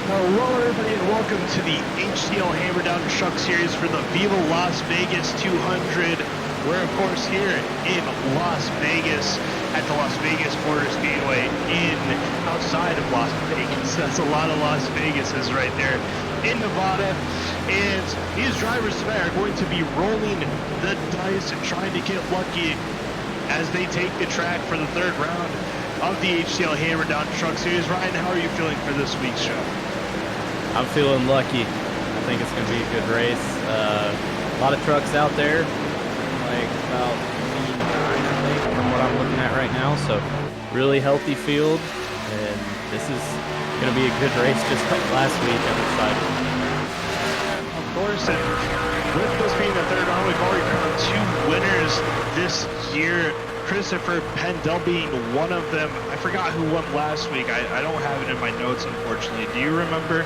Hello, everybody, and welcome to the HTL Hammer Down Truck Series for the Viva Las Vegas 200. We're, of course, here in Las Vegas at the Las Vegas Motor Speedway outside of Las Vegas. That's a lot of Las Vegases right there in Nevada. And these drivers tonight are going to be rolling the dice and trying to get lucky as they take the track for the third round of the HTL Hammer Down Truck Series. Ryan, how are you feeling for this week's show? I'm feeling lucky. I think it's going to be a good race. A lot of trucks out there, like about 29, I think, from what I'm looking at right now. So really healthy field, and this is going to be a good race just like last week. I'm excited. Of course, and with this being the third round, we've already crowned two winners this year. Christopher Pannell being one of them. I forgot who won last week. I don't have it in my notes, unfortunately. Do you remember?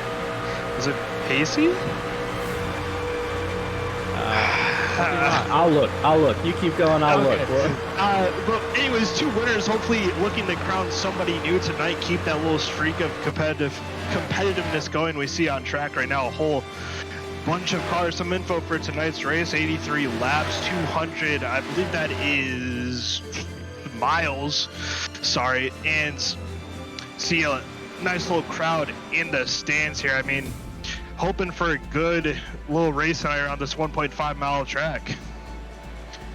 Was it Pacey? I'll look. You keep going, I'll look. But anyways, two winners, hopefully looking to crown somebody new tonight, keep that little streak of competitiveness going we see on track right now. A whole bunch of cars. Some info for tonight's race: 83 laps, 200, I believe that is miles, sorry, and see a nice little crowd in the stands here. I mean, hoping for a good little race tonight around this 1.5 mile track.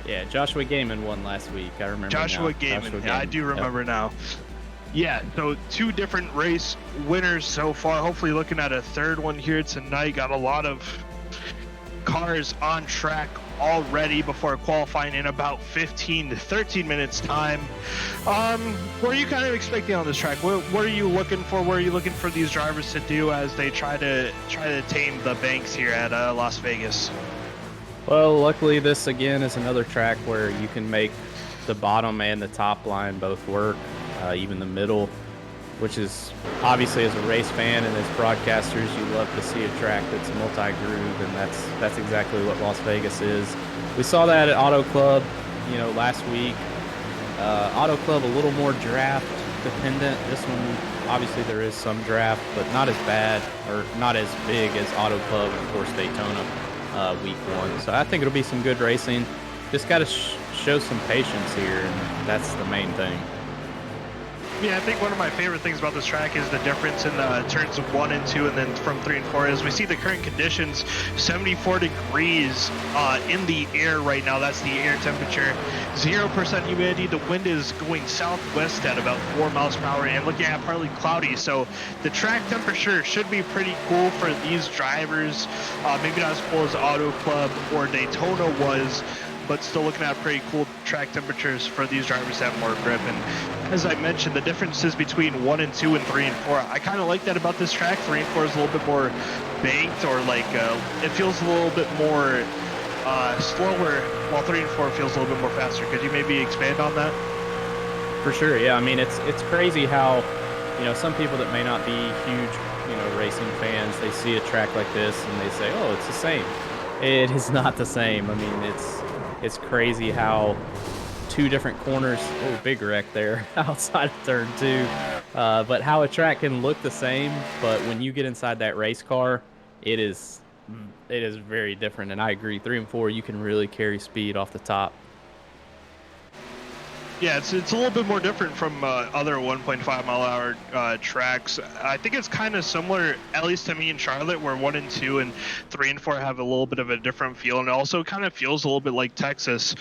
Yeah, Joshua Gaiman won last week. I remember. Joshua Gaiman. Yeah, I do remember now. Yeah, so two different race winners so far. Hopefully looking at a third one here tonight. Got a lot of cars on track already before qualifying in about 15 to 13 minutes time. What are you kind of expecting on this track? What are you looking for? What are you looking for these drivers to do as they try to tame the banks here at Las Vegas? Well, luckily this again is another track where you can make the bottom and the top line both work, even the middle, which is obviously, as a race fan and as broadcasters, you love to see a track that's multi-groove, and that's exactly what Las Vegas is. We saw that at Auto Club, last week. Auto Club a little more draft dependent. This one, obviously there is some draft, but not as bad or not as big as Auto Club and of course Daytona week one. So I think it'll be some good racing. Just got to show some patience here, and that's the main thing. Yeah, I think one of my favorite things about this track is the difference in the turns of 1 and 2 and then from 3 and 4. As we see the current conditions, 74 degrees in the air right now. That's the air temperature. 0% humidity. The wind is going southwest at about 4 miles per hour and looking at partly cloudy. So the track temperature should be pretty cool for these drivers. Maybe not as cool as Auto Club or Daytona was, but still looking at pretty cool track temperatures for these drivers to have more grip. And as I mentioned, the differences between 1 and 2 and 3 and 4, I kind of like that about this track. 3 and 4 is a little bit more banked, or it feels a little bit more slower, while 3 and 4 feels a little bit more faster. Could you maybe expand on that? For sure, yeah. I mean, it's crazy how, some people that may not be huge, racing fans, they see a track like this and they say, oh, it's the same. It is not the same. I mean, it's crazy how two different corners, big wreck there outside of turn 2, but how a track can look the same, but when you get inside that race car, it is very different. And I agree, 3 and 4, you can really carry speed off the top. Yeah, it's a little bit more different from other 1.5 mile hour tracks. I think it's kind of similar, at least to me in Charlotte, where 1 and 2 and 3 and 4 have a little bit of a different feel, and it also kind of feels a little bit like Texas.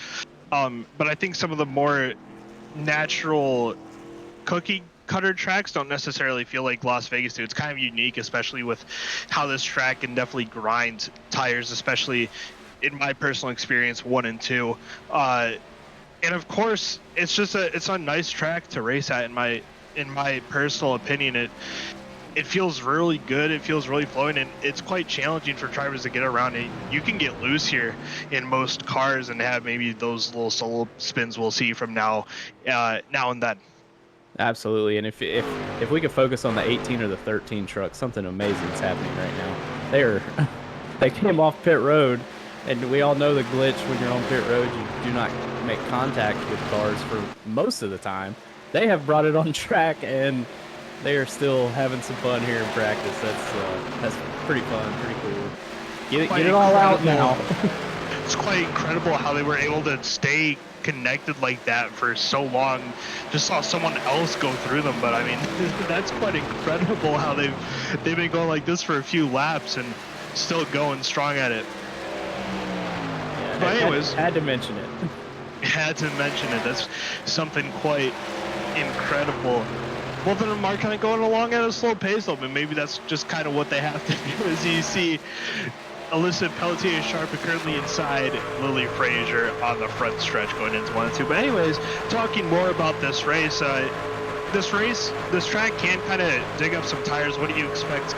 But I think some of the more natural cookie cutter tracks don't necessarily feel like Las Vegas do. It's kind of unique, especially with how this track can definitely grind tires, especially in my personal experience, 1 and 2. And of course, it's a nice track to race at. In my personal opinion, it feels really good. It feels really flowing, and it's quite challenging for drivers to get around it. You can get loose here in most cars and have maybe those little solo spins we'll see from now and then. Absolutely, and if we could focus on the 18 or the 13 truck, something amazing is happening right now. They came off pit road. And we all know the glitch when you're on pit road, you do not make contact with cars for most of the time. They have brought it on track, and they are still having some fun here in practice. That's pretty fun, pretty cool. Get it all out now. It's quite incredible how they were able to stay connected like that for so long. Just saw someone else go through them, but I mean, that's quite incredible how they've been going like this for a few laps and still going strong at it. Yeah, but anyways, had to mention it. Had to mention it. That's something quite incredible. Both of them are kind of going along at a slow pace, though, but maybe that's just kind of what they have to do. As you see, Alyssa Pelletier-Sharp currently inside Lily Frazier on the front stretch going into 1 and 2. But anyways, talking more about this race, this track can kind of dig up some tires. What do you expect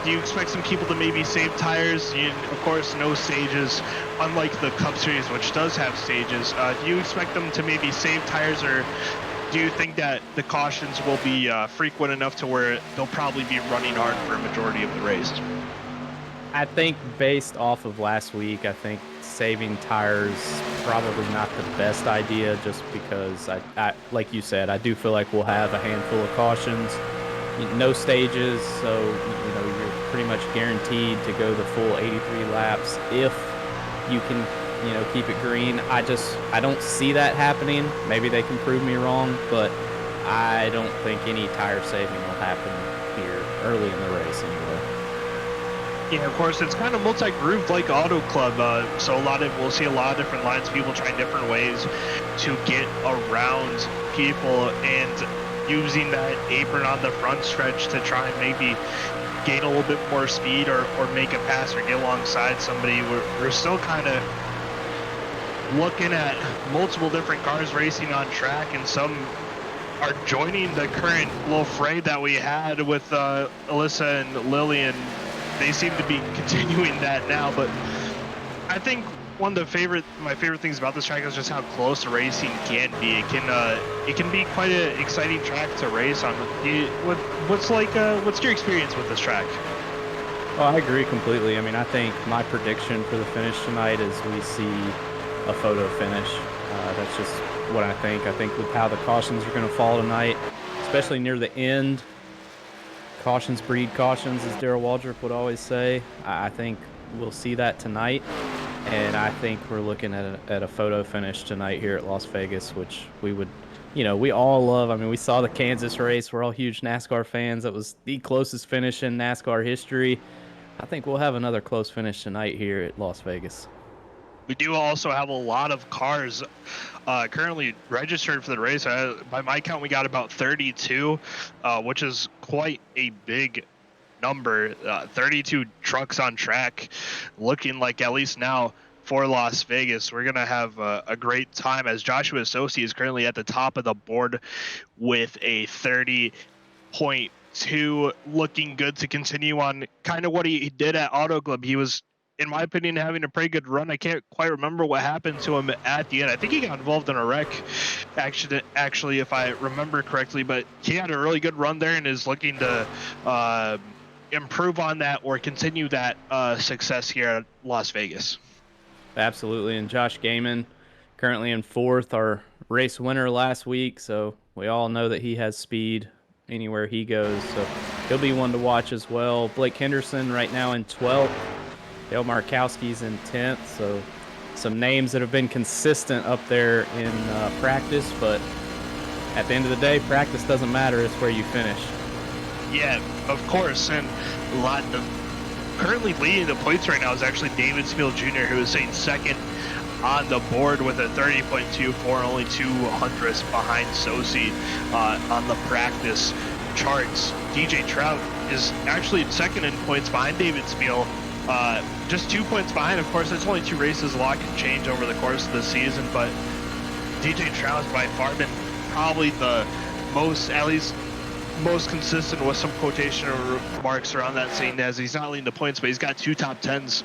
do you expect some people to maybe save tires? Of course, no stages, unlike the Cup Series, which does have stages. Do you expect them to maybe save tires, or do you think that the cautions will be frequent enough to where they'll probably be running hard for a majority of the race? I think based off of last week, I think saving tires probably not the best idea, just because I like you said, I do feel like we'll have a handful of cautions, no stages, so you're pretty much guaranteed to go the full 83 laps if you can keep it green. I don't see that happening. Maybe they can prove me wrong, but I don't think any tire saving will happen here early in the race anyway. Yeah, of course, it's kind of multi-grooved like Auto Club, so we'll see a lot of different lines, people trying different ways to get around people, and using that apron on the front stretch to try and maybe gain a little bit more speed or make a pass or get alongside somebody. We're still kind of looking at multiple different cars racing on track, and some are joining the current little fray that we had with Alyssa and Lily, and they seem to be continuing that now. But I think one of my favorite things about this track is just how close the racing can be. It can be quite an exciting track to race on. What's your experience with this track? Well, I agree completely. I mean, I think my prediction for the finish tonight is we see a photo finish. That's just what I think. I think with how the cautions are going to fall tonight, especially near the end, cautions breed cautions, as Darrell Waldrop would always say. I think we'll see that tonight, and I think we're looking at a photo finish tonight here at Las Vegas, which we would, we all love. I mean, we saw the Kansas race. We're all huge NASCAR fans. That was the closest finish in NASCAR history. I think we'll have another close finish tonight here at Las Vegas. We do also have a lot of cars currently registered for the race. By my count, we got about 32, which is quite a big number. 32 trucks on track, looking like, at least now, for Las Vegas. We're going to have a great time, as Joshua Sosi is currently at the top of the board with a 30.2, looking good to continue on kind of what he did at Auto Club. He was, in my opinion, having a pretty good run. I can't quite remember what happened to him at the end. I think he got involved in a wreck accident, actually, if I remember correctly, but he had a really good run there and is looking to improve on that or continue that success here at Las Vegas. Absolutely. And Josh Gaiman currently in 4th, our race winner last week, so we all know that he has speed anywhere he goes, so he'll be one to watch as well. Blake Henderson right now in 12th. Dale Markowski's in 10th, so some names that have been consistent up there in practice, but at the end of the day, practice doesn't matter. It's where you finish. Yeah, of course, and currently leading the points right now is actually David Spiel Jr., who is sitting second on the board with a 30.24, only 200ths behind Sosi on the practice charts. DJ Trout is actually second in points behind David Spiel. Just 2 points behind. Of course, it's only 2 races. A lot can change over the course of the season, but DJ Trout has by far been probably the most consistent, with some quotation marks around that, saying as he's not leading the points, but he's got 2 top 10s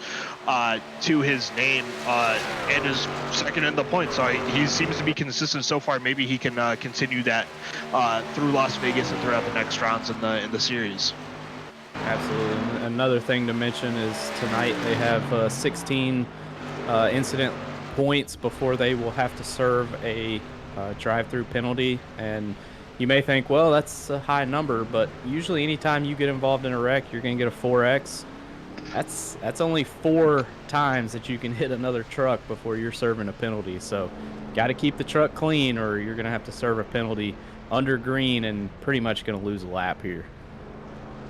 to his name and is second in the points. So he seems to be consistent so far. Maybe he can continue that through Las Vegas and throughout the next rounds in the series. Absolutely. Another thing to mention is tonight they have 16 incident points before they will have to serve a drive-through penalty, and You may think, well, that's a high number, but usually anytime you get involved in a wreck, you're going to get a 4X. That's only 4 times that you can hit another truck before you're serving a penalty. So, got to keep the truck clean, or you're going to have to serve a penalty under green and pretty much going to lose a lap here.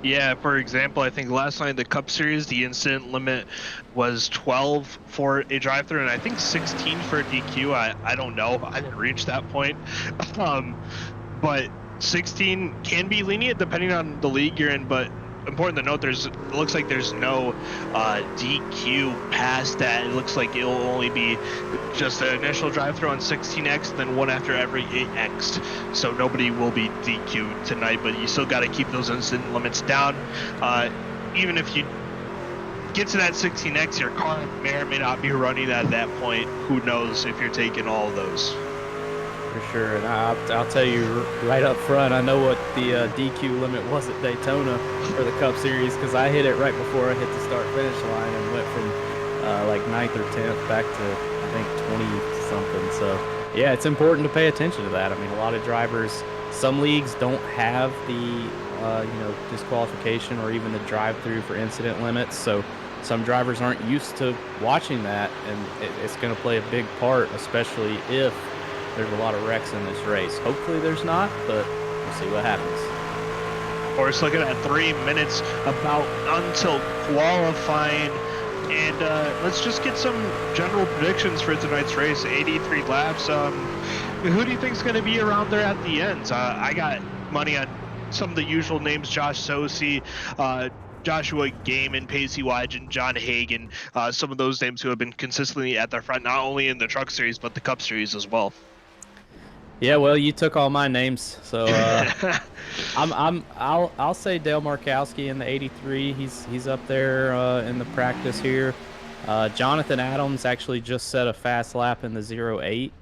Yeah, for example, I think last night in the Cup Series, the incident limit was 12 for a drive-through, and I think 16 for a DQ. I don't know. I didn't reach that point. Um, but 16 can be lenient depending on the league you're in, but important to note, it looks like there's no DQ past that. It looks like it'll only be just an initial drive-through on 16X, and then one after every 8X. So nobody will be DQ'd tonight, but you still got to keep those incident limits down. Even if you get to that 16X, your car may or may not be running at that point. Who knows if you're taking all of those. For sure, and I'll tell you right up front, I know what the DQ limit was at Daytona for the Cup Series because I hit it right before I hit the start-finish line and went from like 9th or 10th back to, I think, 20-something. So, yeah, it's important to pay attention to that. I mean, a lot of drivers, some leagues don't have the, disqualification or even the drive-through for incident limits, so some drivers aren't used to watching that, and it's going to play a big part, especially if there's a lot of wrecks in this race. Hopefully there's not, but we'll see what happens. Of course, looking at 3 minutes about until qualifying. And let's just get some general predictions for tonight's race. 83 laps. Who do you think is going to be around there at the end? I got money on some of the usual names: Josh Sosi, Joshua Gaiman, Pacey Wygen, John Hagan, some of those names who have been consistently at the front, not only in the Truck Series, but the Cup Series as well. Yeah, well, you took all my names, so I'll say Dale Markowski in the 83. He's up there in the practice here. Jonathan Adams actually just set a fast lap in the 08,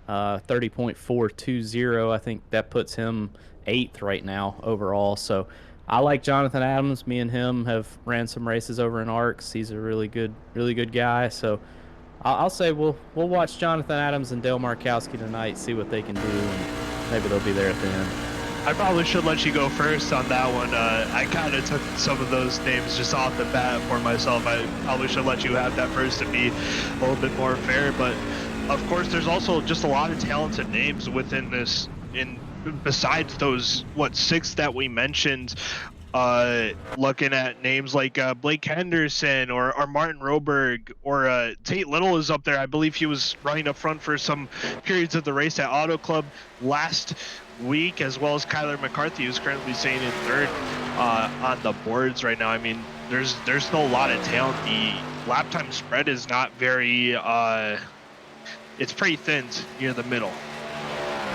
30.420. I think that puts him 8th right now overall. So I like Jonathan Adams. Me and him have ran some races over in ARCS. He's a really good guy. So I'll say we'll watch Jonathan Adams and Dale Markowski tonight, see what they can do, and maybe they'll be there at the end. I probably should let you go first on that one. I kind of took some of those names just off the bat for myself. I probably should let you have that first to be a little bit more fair. But of course, there's also just a lot of talented names within this. Besides those, 6 that we mentioned. Looking at names like Blake Henderson or Martin Roberg or Tate Little is up there. I believe he was running up front for some periods of the race at Auto Club last week, as well as Kyler McCarthy, who's currently sitting in 3rd on the boards right now. I mean, there's still a lot of talent. The lap time spread is not very it's pretty thin near the middle.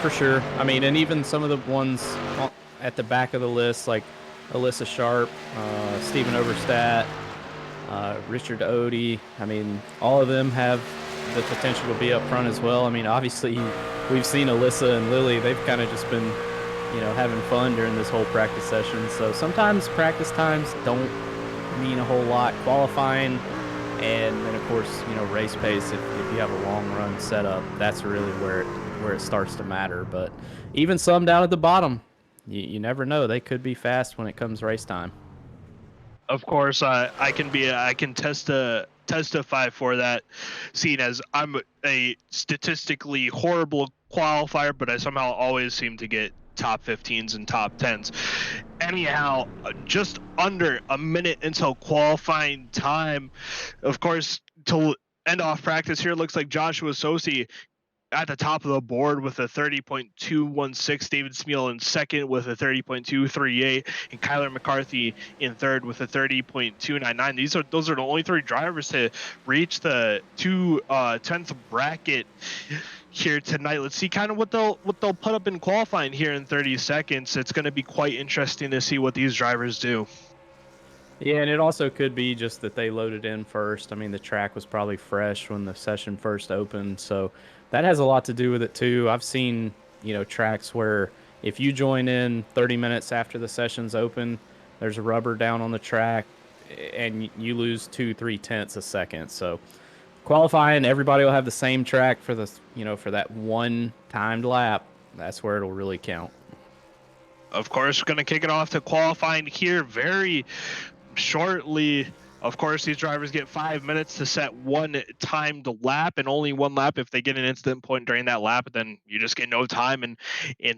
For sure. I mean, and even some of the ones at the back of the list, like Alyssa Sharp, Stephen Overstat, Richard Odie. I mean, all of them have the potential to be up front as well. I mean, obviously, we've seen Alyssa and Lily. They've kind of just been, having fun during this whole practice session. So sometimes practice times don't mean a whole lot. Qualifying, and then, of course, race pace, if you have a long run setup, that's really where it starts to matter. But even some down at the bottom, you never know. They could be fast when it comes race time. Of course, I can testify for that, seeing as I'm a statistically horrible qualifier, but I somehow always seem to get top 15s and top 10s. Anyhow, just under a minute until qualifying time. Of course, to end off practice here, looks like Joshua Sosi at the top of the board with a 30.216, David Smeal in 2nd with a 30.238, and Kyler McCarthy in 3rd with a 30.299. Those are the only 3 drivers to reach the 10th bracket here tonight. Let's see kind of what they'll put up in qualifying here in 30 seconds. It's going to be quite interesting to see what these drivers do. Yeah, and it also could be just that they loaded in first. I mean, the track was probably fresh when the session first opened, so that has a lot to do with it too. I've seen, tracks where if you join in 30 minutes after the session's open, there's a rubber down on the track, and you lose 2-3 tenths a second. So qualifying, everybody will have the same track for the, for that one timed lap. That's where it'll really count. Of course, going to kick it off to qualifying here very shortly. Of course, these drivers get 5 minutes to set one timed lap, and only one lap. If they get an incident point during that lap, then you just get no time and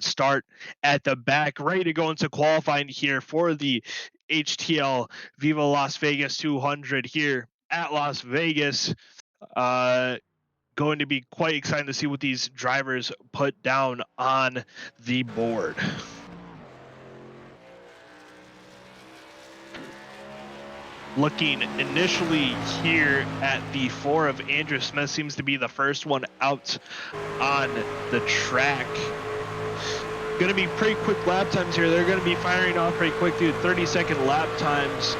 start at the back, ready to go into qualifying here for the HTL Viva Las Vegas 200 here at Las Vegas. Going to be quite exciting to see what these drivers put down on the board. Looking initially here at the 4 of Andrew Smith, seems to be the first one out on the track. Going to be pretty quick lap times here. They're going to be firing off pretty quick, dude. 30-second lap times.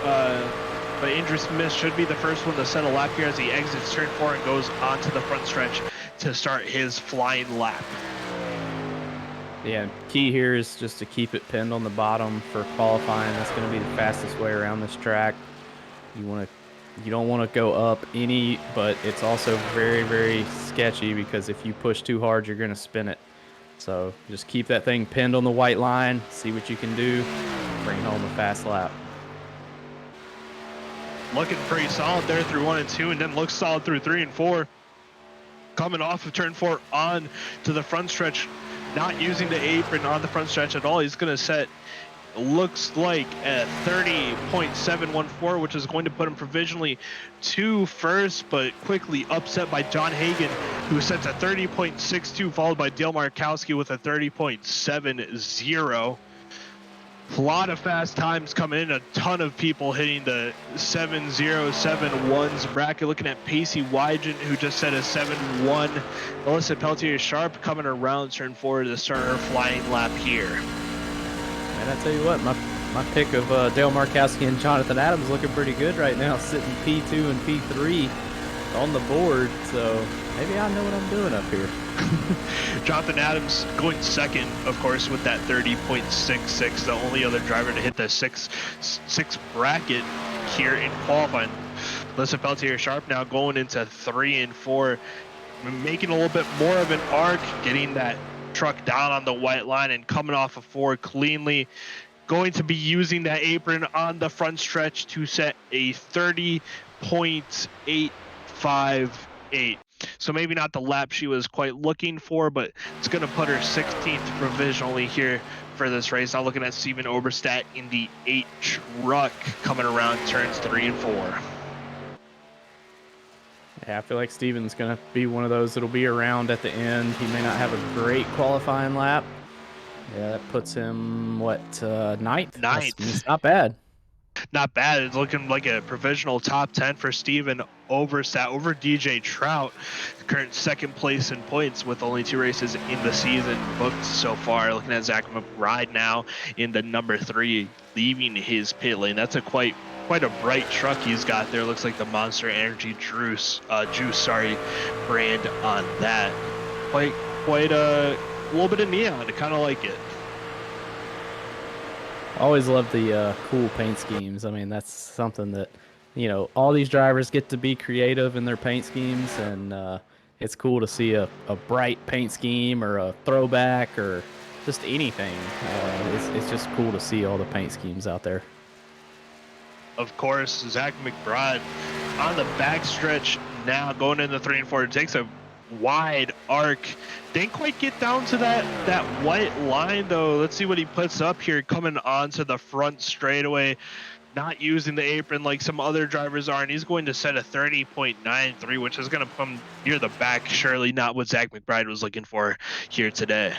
But Andrew Smith should be the first one to set a lap here as he exits turn 4 and goes onto the front stretch to start his flying lap. Yeah, key here is just to keep it pinned on the bottom for qualifying. That's going to be the fastest way around this track. You don't want to go up any, but it's also very, very sketchy because if you push too hard, you're going to spin it. So just keep that thing pinned on the white line, see what you can do, bring home a fast lap. Looking pretty solid there through 1 and 2, and then looks solid through 3 and 4. Coming off of turn 4 on to the front stretch, not using the apron on the front stretch at all. He's going to set, looks like, a 30.714, which is going to put him provisionally to first, but quickly upset by John Hagan, who sets a 30.62, followed by Dale Markowski with a 30.70. A lot of fast times coming in, a ton of people hitting the 7.071s bracket. Looking at Pacey Wygent, who just set a 7.1. Alyssa Peltier-Sharp coming around turn 4 to start her flying lap here. And I tell you what, my pick of Dale Markowski and Jonathan Adams looking pretty good right now, sitting P2 and P3 on the board. So maybe I know what I'm doing up here. Jonathan Adams going second, of course, with that 30.66, the only other driver to hit the 6 bracket here in qualifying. Alyssa Peltier-Sharp now going into 3 and 4, making a little bit more of an arc, getting that truck down on the white line and coming off of 4 cleanly. Going to be using that apron on the front stretch to set a 30.858. So maybe not the lap she was quite looking for, but it's going to put her 16th provisionally here for this race. Now looking at Steven Oberstadt in the 8 truck coming around turns 3 and 4. Yeah, I feel like Steven's going to be one of those that'll be around at the end. He may not have a great qualifying lap. Yeah, that puts him, what, ninth? It's not bad. Not bad. It's looking like a provisional top 10 for Steven Oberstadt over DJ Trout, current second place in points with only 2 races in the season booked so far. Looking at Zach McBride now in the number 3, leaving his pit lane. That's a quite a bright truck he's got there. Looks like the Monster Energy juice brand on that. Quite a little bit of neon. I kind of like it. Always love the cool paint schemes. I mean, that's something that, you know, all these drivers get to be creative in their paint schemes, and it's cool to see a bright paint scheme or a throwback or just anything. It's just cool to see all the paint schemes out there. Of course, Zach McBride on the backstretch now going into 3 and 4. It takes a wide arc. Didn't quite get down to that white line though. Let's see what he puts up here coming onto the front straightaway, not using the apron like some other drivers are, and he's going to set a 30.93, which is going to put him near the back. Surely not what Zach McBride was looking for here today.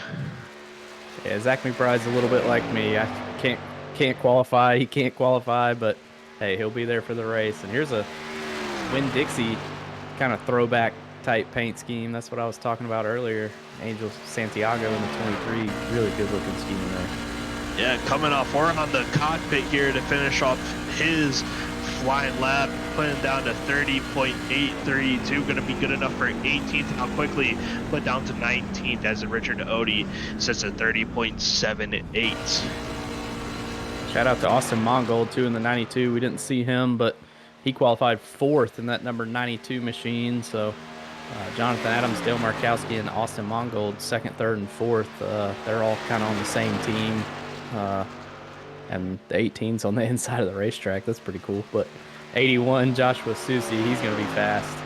Yeah, Zach McBride's a little bit like me. I can't qualify. He can't qualify, but hey, he'll be there for the race. And here's a Winn-Dixie kind of throwback type paint scheme. That's what I was talking about earlier. Angel Santiago in the 23, really good looking scheme there. Yeah, coming off or on the cockpit here to finish off his flying lap, putting down to 30.832, going to be good enough for 18th. Now quickly put down to 19th as Richard Odie sets at 30.78. Shout out to Austin Mongold too in the 92. We didn't see him, but he qualified 4th in that number 92 machine. So Jonathan Adams, Dale Markowski, and Austin Mongold, 2nd, 3rd, and 4th. They're all kind of on the same team. and the 18's on the inside of the racetrack. That's pretty cool. But 81, Joshua Susi, he's going to be fast.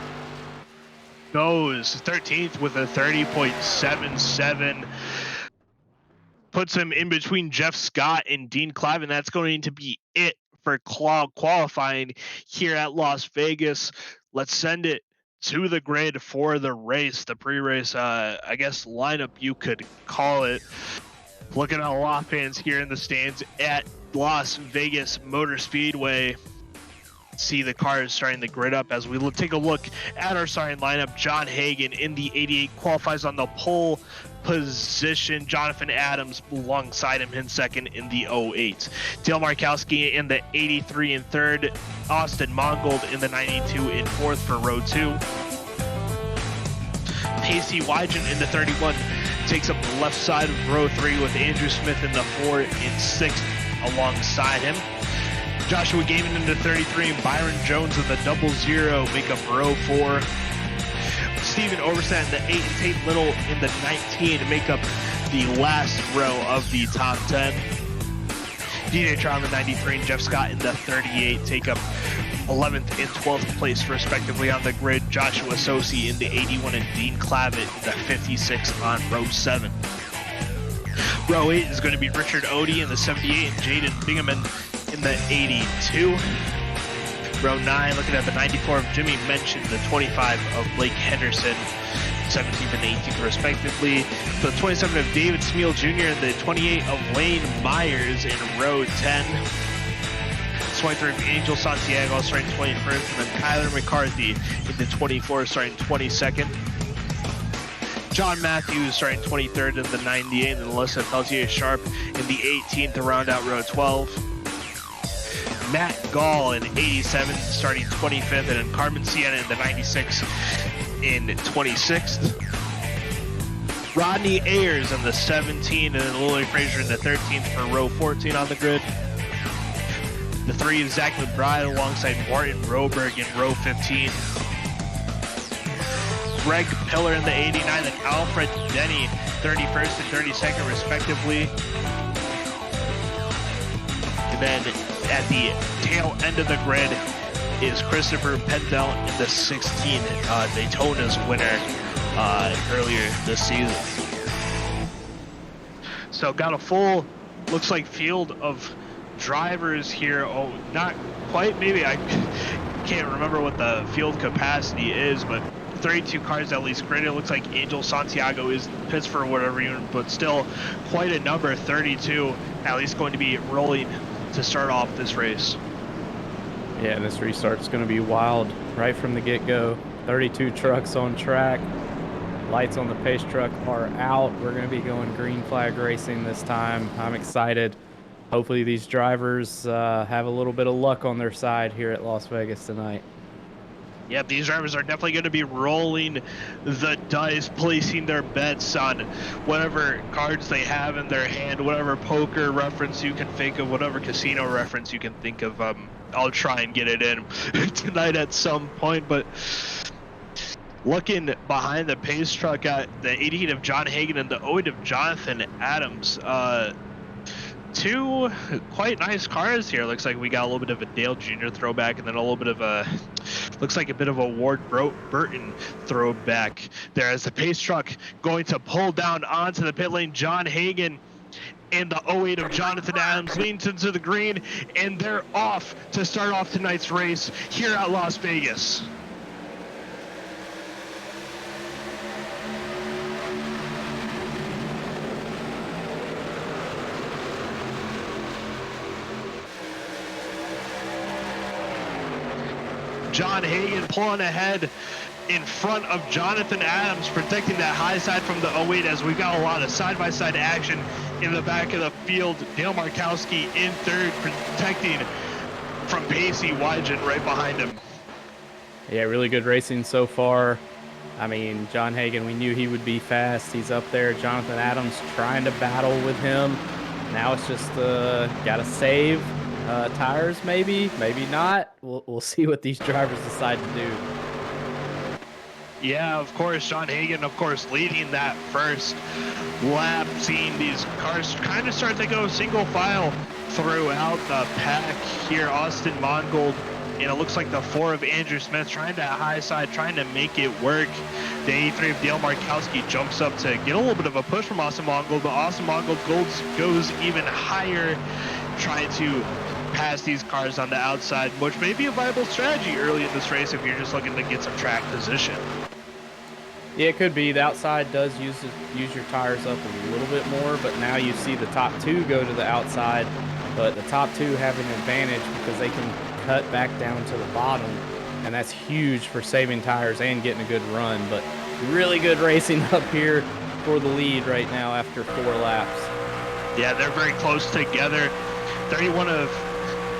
Goes 13th with a 30.77. Puts him in between Jeff Scott and Dean Clavin. That's going to be it for qualifying here at Las Vegas. Let's send it to the grid for the race, the pre-race, I guess, lineup you could call it. Looking at a lot of fans here in the stands at Las Vegas Motor Speedway. See the cars starting to grid up as we take a look at our starting lineup. John Hagan in the 88 qualifies on the pole position. Jonathan Adams alongside him in second in the 08. Dale Markowski in the 83 in third. Austin Mongold in the 92 in fourth for row 2. Pacey Wygen in the 31 takes up the left side of row 3 with Andrew Smith in the 4 in 6th alongside him. Joshua Gaiman in the 33 and Byron Jones in the 00 make up row 4. Stephen Overstat in the 8 and Tate Little in the 19 to make up the last row of the top 10. DJ Traum in 93 and Jeff Scott in the 38 take up 11th and 12th place respectively on the grid. Joshua Sosi in the 81 and Dean Clavitt in the 56 on row 7. Row 8 is going to be Richard Odie in the 78 and Jaden Bingaman in the 82. Row 9, looking at the 94 of Jimmy Mentioned, the 25 of Blake Henderson, 17th and 18th respectively. The 27 of David Smeal Jr. and the 28 of Wayne Myers in row 10. 23 of Angel Santiago starting 21st, and then Kyler McCarthy in the 24 starting 22nd. John Matthews starting 23rd in the 98, and then Alyssa Peltier Sharp in the 18th to round out row 12. Matt Gall in 87 starting 25th, and then Carmen Sienna in the 96 in 26th. Rodney Ayers in the 17, and then Lily Frazier in the 13th for row 14 on the grid. The 3 of Zach McBride alongside Martin Roberg in row 15. Greg Pillar in the 89 and Alfred Denny 31st and 32nd respectively. And then at the tail end of the grid is Christopher Pendell in the 16, Daytona's winner earlier this season. So got a full, looks like, field of drivers here. Oh, not quite, maybe, I can't remember what the field capacity is, but 32 cars at least graded. It looks like Angel Santiago is pits for whatever unit, but still quite a number, 32 at least going to be rolling to start off this race. Yeah, this restart's going to be wild right from the get-go. 32 trucks on track. Lights on the pace truck are out. We're going to be going green flag racing this time. I'm excited. Hopefully these drivers have a little bit of luck on their side here at Las Vegas tonight. Yeah, these drivers are definitely going to be rolling the dice, placing their bets on whatever cards they have in their hand, whatever poker reference you can think of, whatever casino reference you can think of. I'll try and get it in tonight at some point, but looking behind the pace truck at the 88 of John Hagan and the 08 of Jonathan Adams, two quite nice cars here. Looks like we got a little bit of a Dale Jr. throwback, and then a little bit of a, looks like a bit of a Ward Burton throwback there as the pace truck going to pull down onto the pit lane. John Hagan and the 08 of Jonathan Adams leans into the green, and they're off to start off tonight's race here at Las Vegas. John Hagan pulling ahead in front of Jonathan Adams, protecting that high side from the 08 as we've got a lot of side-by-side action in the back of the field. Dale Markowski in third, protecting from Pacey Wygen right behind him. Yeah, really good racing so far. I mean, John Hagan, we knew he would be fast. He's up there. Jonathan Adams trying to battle with him. Now it's just got to save tires, maybe not. We'll see what these drivers decide to do. Yeah, of course, John Hagen, of course, leading that first lap, seeing these cars kind of start to go single file throughout the pack here. Austin Mongold, and it looks like the 4 of Andrew Smith trying to high side, trying to make it work. The 83 of Dale Markowski jumps up to get a little bit of a push from Austin Mongold, but Austin Mongold goes even higher, trying to pass these cars on the outside, which may be a viable strategy early in this race if you're just looking to get some track position. Yeah, it could be. The outside does use your tires up a little bit more, but now you see the top 2 go to the outside, but the top 2 have an advantage because they can cut back down to the bottom, and that's huge for saving tires and getting a good run. But really good racing up here for the lead right now after 4 laps. Yeah, they're very close together. 31 of,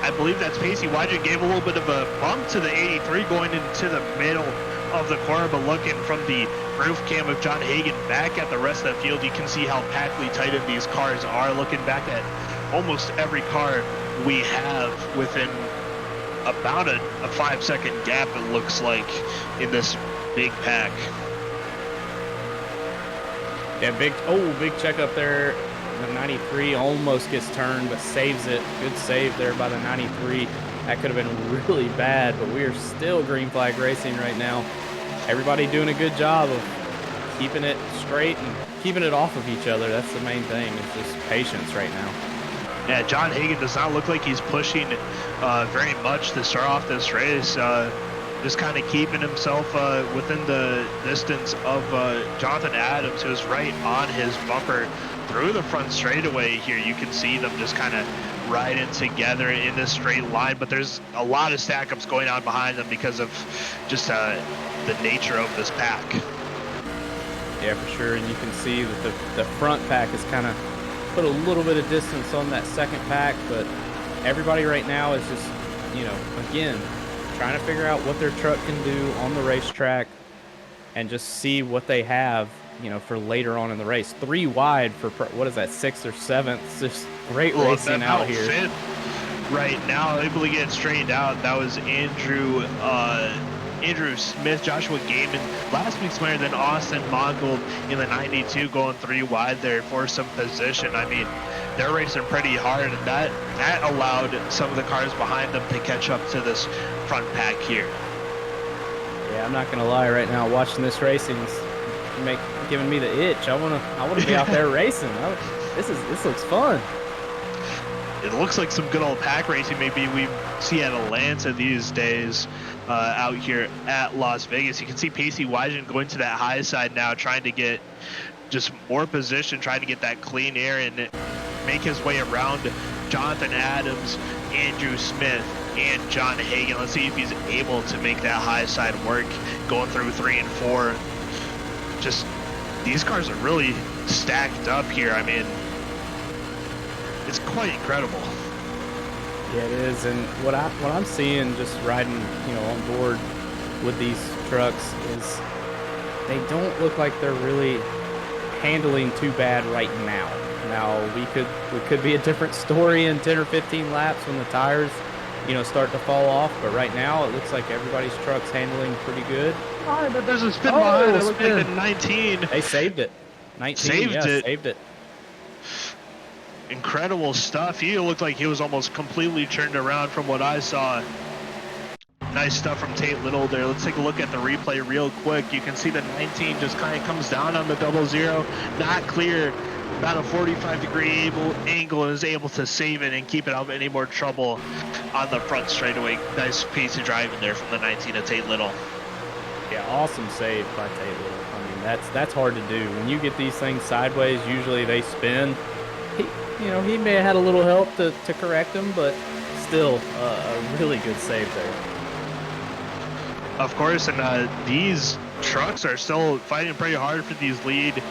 I believe that's Pacey Wyden, gave a little bit of a bump to the 83 going into the middle of the corner, but looking from the roof cam of John Hagen back at the rest of the field, you can see how packly tightened these cars are. Looking back at almost every car we have within about a 5-second gap, it looks like, in this big pack. Yeah, big check up there. The 93 almost gets turned, but saves it. Good save there by the 93. That could have been really bad, but we are still green flag racing right now. Everybody doing a good job of keeping it straight and keeping it off of each other. That's the main thing. It's just patience right now. Yeah, John Hagen does not look like he's pushing very much to start off this race. Just kind of keeping himself within the distance of Jonathan Adams, who's right on his bumper through the front straightaway here. You can see them just kind of riding together in this straight line, but there's a lot of stack-ups going on behind them because of just the nature of this pack. Yeah, for sure, and you can see that the front pack is kind of put a little bit of distance on that second pack, but everybody right now is just, again, trying to figure out what their truck can do on the racetrack and just see what they have, for later on in the race. 3 wide for, what is that, 6th or 7th? It's just great racing out here. 5th right now, able to get straightened out. That was Andrew Smith, Joshua Gaiman, last week's winner, then Austin Mongold in the 92 going 3 wide there for some position. I mean, they're racing pretty hard, and that allowed some of the cars behind them to catch up to this front pack here. Yeah, I'm not gonna lie, right now watching this racing is giving me the itch. I wanna be out there racing. This looks fun. It looks like some good old pack racing maybe we see at Atlanta these days. Out here at Las Vegas, you can see Pacey Wyden going to that high side now, trying to get just more position, trying to get that clean air and make his way around Jonathan Adams, Andrew Smith, and John Hagen. Let's see if he's able to make that high side work, going through 3 and 4. Just, these cars are really stacked up here. I mean, it's quite incredible. Yeah, it is, and what I'm seeing just riding, on board with these trucks is they don't look like they're really handling too bad right now. Now we could be a different story in 10 or 15 laps when the tires, start to fall off. But right now it looks like everybody's truck's handling pretty good. Oh, but there's a spin behind. It looked like the 19. They saved it. 19 saved it. Incredible stuff. He looked like he was almost completely turned around from what I saw. Nice stuff from Tate Little there. Let's take a look at the replay real quick. You can see the 19 just kind of comes down on the 00, not clear, about a 45-degree angle, and is able to save it and keep it out of any more trouble on the front straightaway. Nice piece of driving there from the 19 of Tate Little. Yeah, awesome save by Tate Little. I mean, that's hard to do. When you get these things sideways, usually they spin. He may have had a little help to correct them, but still a really good save there. Of course, and these trucks are still fighting pretty hard for these leading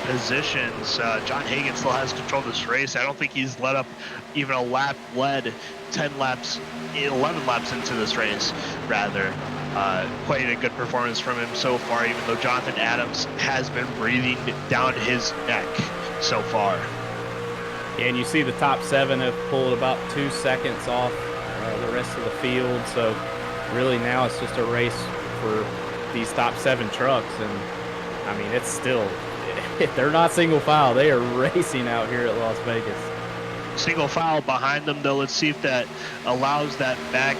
positions. John Hagen still has control of this race. I don't think he's let up even a lap led 11 laps into this race, rather. Quite a good performance from him so far, even though Jonathan Adams has been breathing down his neck so far. Yeah, and you see the top 7 have pulled about 2 seconds off the rest of the field. So really now it's just a race for these top 7 trucks, and I mean, it's still, they're not single file. They are racing out here at Las Vegas. Single file behind them, though. Let's see if that allows that back,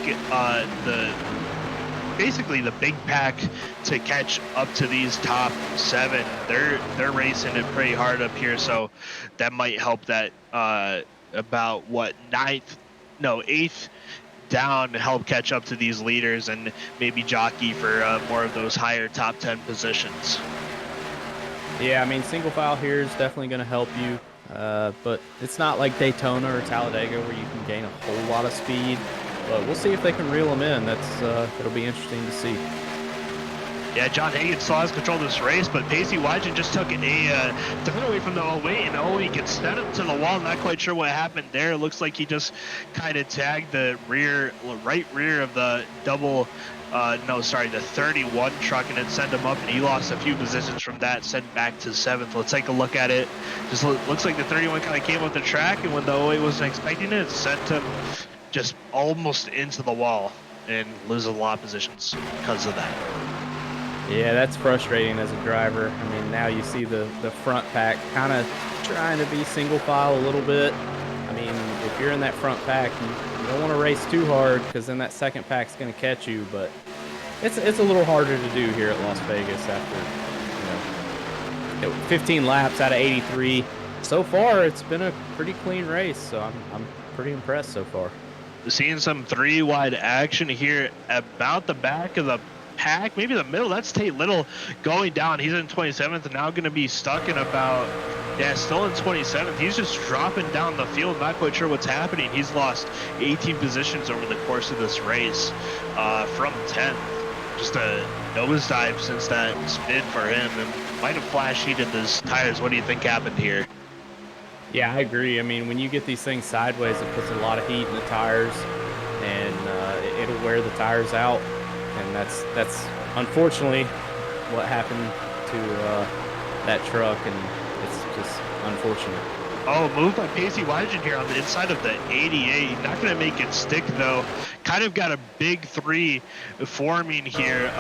basically the big pack to catch up to these top 7. They're racing it pretty hard up here, so that might help that about what 8th down to help catch up to these leaders and maybe jockey for more of those higher top 10 positions. Yeah, I mean, single file here is definitely going to help you, but it's not like Daytona or Talladega where you can gain a whole lot of speed. But we'll see if they can reel them in. It'll be interesting to see. Yeah, John Hagan still has control of this race, but Pacey Wygen just took a turn away from the 08, and 08 gets sent up to the wall. Not quite sure what happened there. It looks like he just kind of tagged the right rear of the the 31 truck, and it sent him up, and he lost a few positions from that, sent back to 7th. Let's take a look at it. Just looks like the 31 kind of came up the track, and when the 08 wasn't expecting it, it sent him just almost into the wall and loses a lot of positions because of that. Yeah, that's frustrating as a driver. I mean, now you see the front pack kind of trying to be single file a little bit. I mean, if you're in that front pack, you don't want to race too hard because then that second pack's going to catch you. But it's a little harder to do here at Las Vegas after 15 laps out of 83. So far, it's been a pretty clean race, so I'm pretty impressed so far. Seeing some 3-wide action here about the back of the pack, maybe the middle. That's Tate Little going down. He's in 27th and now going to be stuck in about, still in 27th. He's just dropping down the field. Not quite sure what's happening. He's lost 18 positions over the course of this race from 10th. Just a nosedive since that spin for him, and might have flash heated his tires. What do you think happened here? Yeah, I agree. I mean, when you get these things sideways, it puts a lot of heat in the tires, and it'll wear the tires out. And that's unfortunately what happened to that truck, and it's just unfortunate. Oh, move by Pacey Wygen here on the inside of the 88. Not going to make it stick, though. Kind of got a big 3 forming here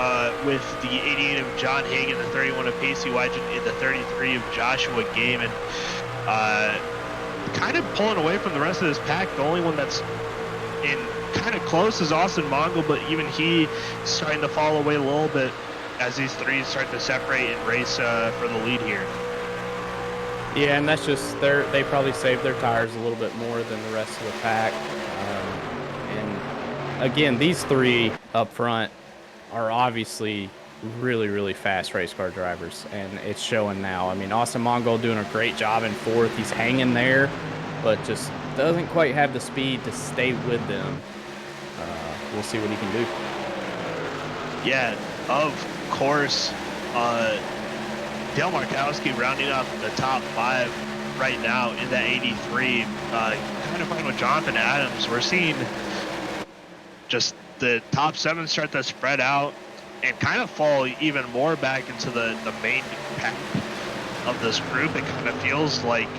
with the 88 of John Hagan, the 31 of Pacey Wygen, and the 33 of Joshua Gaiman. Kind of pulling away from the rest of this pack. The only one that's in kind of close is Austin Mongol, but even he is starting to fall away a little bit as these 3s start to separate and race for the lead here. Yeah, and that's just they probably saved their tires a little bit more than the rest of the pack. And again, these 3 up front are obviously really, really fast race car drivers, and it's showing now. I mean, Austin Mongol doing a great job in 4th. He's hanging there, but just doesn't quite have the speed to stay with them. We'll see what he can do. Yeah, of course, Dale Markowski rounding up the top 5 right now in that 83. Kind of fighting with Jonathan Adams. We're seeing just the top 7 start to spread out and kind of fall even more back into the main pack of this group. It kind of feels like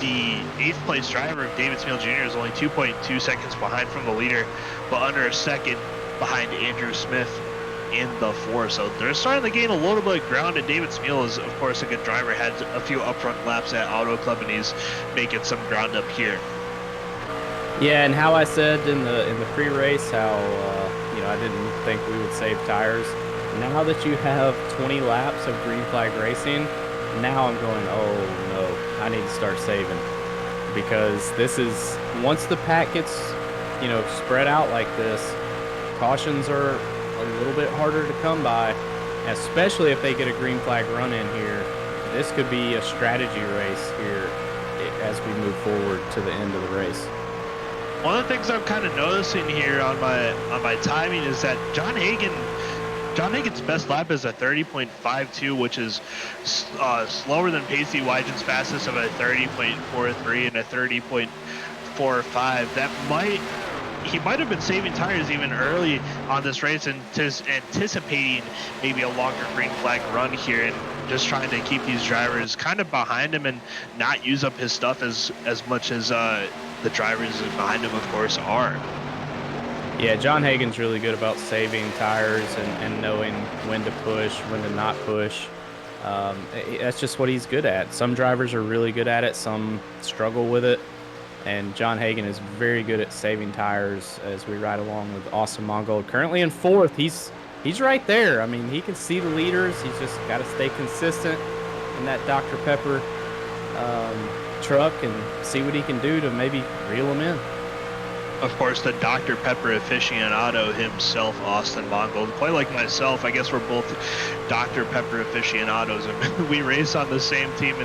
the 8th place driver of David Smeal Jr. is only 2.2 seconds behind from the leader, but under a second behind Andrew Smith in the 4. So they're starting to gain a little bit of ground, and David Smeal is, of course, a good driver. Had a few upfront laps at Auto Club, and he's making some ground up here. Yeah, and how I said in the pre-race how I didn't think we would save tires. Now that you have 20 laps of green flag racing, now I'm going, oh no, I need to start saving, because this is, once the pack gets spread out like this, cautions are a little bit harder to come by, especially if they get a green flag run in here. This could be a strategy race here as we move forward to the end of the race. One of the things I'm kind of noticing here on my timing is that John Hagan's best lap is a 30.52, which is slower than Pacey Wygen's fastest of a 30.43 and a 30.45. He might have been saving tires even early on this race and anticipating maybe a longer green flag run here, and just trying to keep these drivers kind of behind him and not use up his stuff as much as the drivers behind him, of course, are. Yeah, John Hagan's really good about saving tires and knowing when to push, when to not push. That's just what he's good at. Some drivers are really good at it, some struggle with it. And John Hagan is very good at saving tires as we ride along with Austin Mongold. Currently in 4th, he's right there. I mean, he can see the leaders. He's just got to stay consistent in that Dr. Pepper truck and see what he can do to maybe reel them in. Of course, the Dr. Pepper aficionado himself, Austin Mongold. Quite like myself, I guess we're both Dr. Pepper aficionados, and we race on the same team.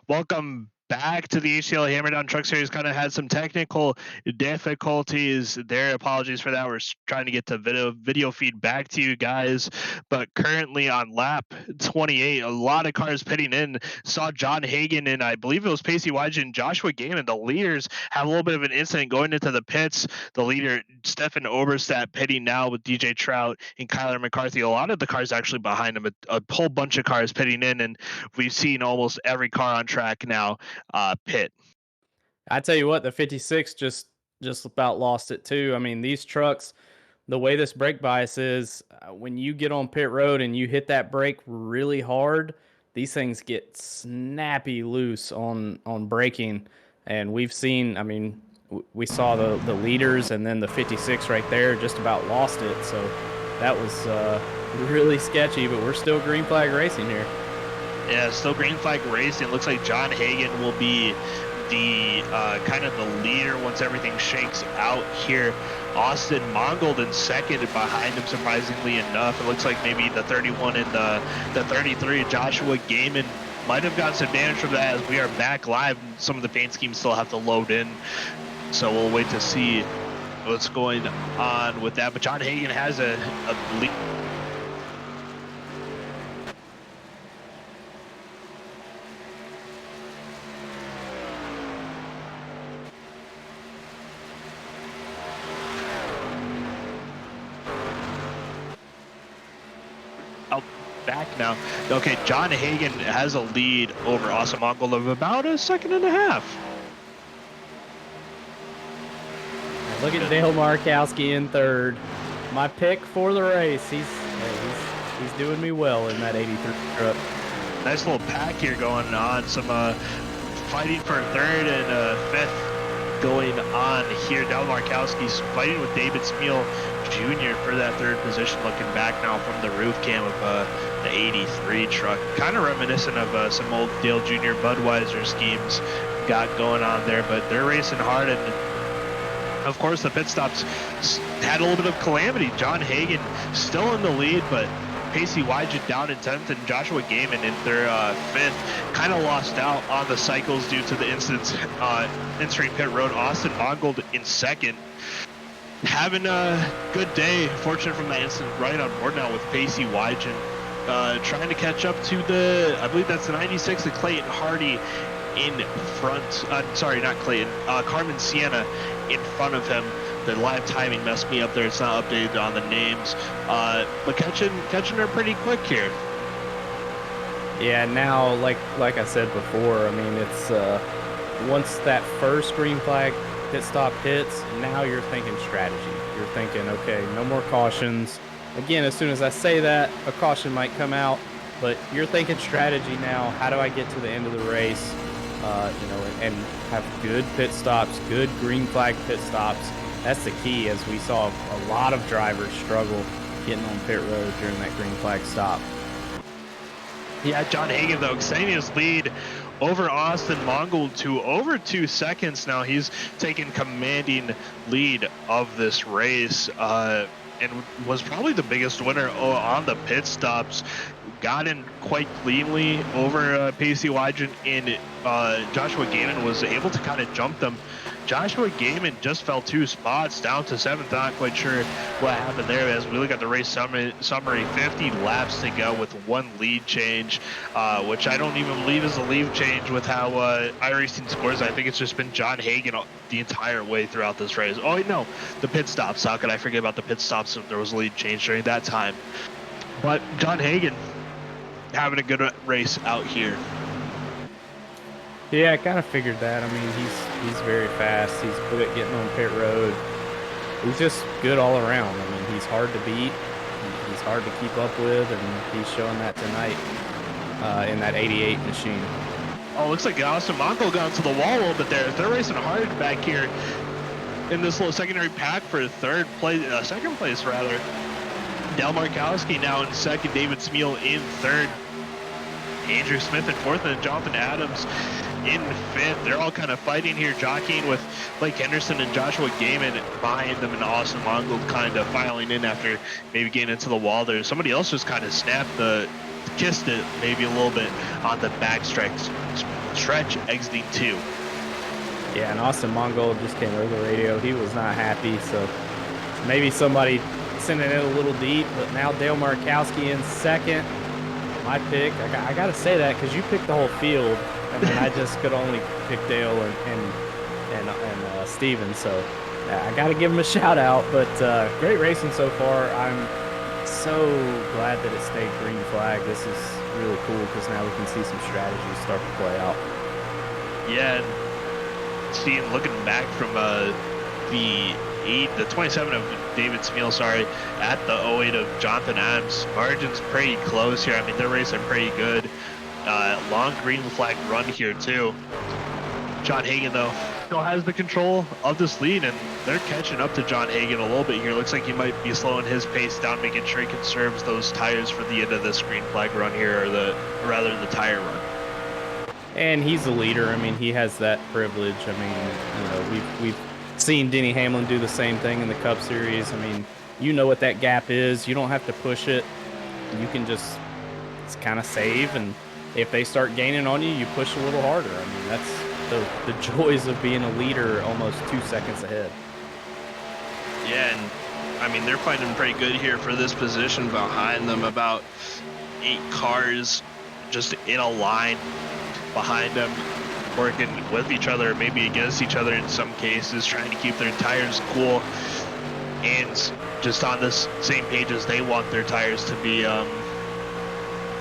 Welcome back to the HTL Hammer Down Truck Series. Kind of had some technical difficulties there. Apologies for that. We're trying to get the video feed back to you guys. But currently on lap 28, a lot of cars pitting in. Saw John Hagan and I believe it was Pacey Wyge and Joshua Gaiman. The leaders have a little bit of an incident going into the pits. The leader, Stefan Oberstadt, pitting now with DJ Trout and Kyler McCarthy. A lot of the cars actually behind him, a whole bunch of cars pitting in, and we've seen almost every car on track now pit. I tell you what, the 56 just about lost it too. I mean, these trucks, the way this brake bias is, when you get on pit road and you hit that brake really hard, these things get snappy loose on braking. And we've seen, I mean, we saw the leaders and then the 56 right there just about lost it. So that was really sketchy, but we're still green flag racing here. Yeah, still green flag racing. Looks like John Hagan will be the kind of the leader once everything shakes out here. Austin Mongold in second, behind him surprisingly enough. It looks like maybe the 31 and the 33, Joshua Gaiman, might have gotten some damage from that as we are back live. Some of the paint schemes still have to load in, so we'll wait to see what's going on with that. But John Hagan has a lead. Back now. Okay, John Hagan has a lead over Austin Mongold of about a second and a half. Look at Dale Markowski in third. My pick for the race. He's doing me well in that 83 truck. Nice little pack here going on. Some fighting for third and fifth going on here. Dal Markowski's fighting with David Smeal Jr. for that third position, looking back now from the roof cam of the 83 truck. Kind of reminiscent of some old Dale Jr. Budweiser schemes got going on there, but they're racing hard. And of course the pit stops had a little bit of calamity. John Hagan still in the lead, but Pacey Wyjet down in 10th, and Joshua Gaiman in their 5th. Kind of lost out on the cycles due to the incidents entering pit road. Austin Mongold in 2nd. Having a good day, fortunate from that incident, right on board now with Pacey Wyjet. Trying to catch up to the, I believe that's the 96 of Clayton Hardy in front. Sorry, not Clayton. Carmen Sienna in front of him. The live timing messed me up there. It's not updated on the names, but catching her pretty quick here. Yeah, now like I said before, I mean it's once that first green flag pit stop hits, now you're thinking strategy. You're thinking, okay, no more cautions. Again, as soon as I say that, a caution might come out, but you're thinking strategy now. How do I get to the end of the race? You know, and have good pit stops, good green flag pit stops. That's the key, as we saw a lot of drivers struggle getting on pit road during that green flag stop. Yeah, John Hagan, though, extending his lead over Austin Mongold to over 2 seconds now. He's taken commanding lead of this race and was probably the biggest winner on the pit stops. Got in quite cleanly over Pacey Wyjet, and Joshua Gaiman was able to kind of jump them. Joshua Gaiman just fell 2 spots down to 7th. Not quite sure what happened there. As we look at the race summary, 50 laps to go with 1 lead change, which I don't even believe is a lead change with how iRacing scores. I think it's just been John Hagan the entire way throughout this race. Oh, wait, no, the pit stops. How could I forget about the pit stops if there was a lead change during that time? But John Hagan having a good race out here. Yeah, I kind of figured that. I mean, he's very fast. He's good at getting on pit road. He's just good all around. I mean, he's hard to beat. He's hard to keep up with, and he's showing that tonight in that 88 machine. Oh, looks like Austin Mongold got into the wall a little bit there. They're racing hard back here in this little secondary pack for second place rather. Dal Markowski now in 2nd, David Smeal in 3rd, Andrew Smith in 4th, and Jonathan Adams in 5th. They're all kind of fighting here, jockeying with Blake Henderson and Joshua Gaiman behind them, and Austin Mongold kind of filing in after maybe getting into the wall there. Somebody else just kind of kissed it maybe a little bit on the back stretch exiting 2. Yeah, and Austin Mongold just came over the radio. He was not happy, so maybe somebody sending it a little deep, but now Dale Markowski in 2nd. My pick, I got to say that because you picked the whole field. I mean, I just could only pick Dale and Steven, so I got to give him a shout out. But great racing so far. I'm so glad that it stayed green flag. This is really cool because now we can see some strategies start to play out. Yeah, and looking back from the 27 of David Smeal, at the 08 of Jonathan Adams, margin's pretty close here. I mean, they're racing pretty good. Long green flag run here too. John Hagan, though, still has the control of this lead, and they're catching up to John Hagan a little bit here. Looks like he might be slowing his pace down, making sure he conserves those tires for the end of this green flag run here, or the tire run. And he's the leader. I mean, he has that privilege. I mean, you know, we've seen Denny Hamlin do the same thing in the Cup Series. I mean, you know what that gap is. You don't have to push it. You can just kind of save, and if they start gaining on you, you push a little harder. I mean, that's the joys of being a leader almost 2 seconds ahead. Yeah, and I mean, they're fighting pretty good here for this position behind them. About 8 cars just in a line behind them, working with each other, maybe against each other in some cases, trying to keep their tires cool and just on this same page as they want their tires to be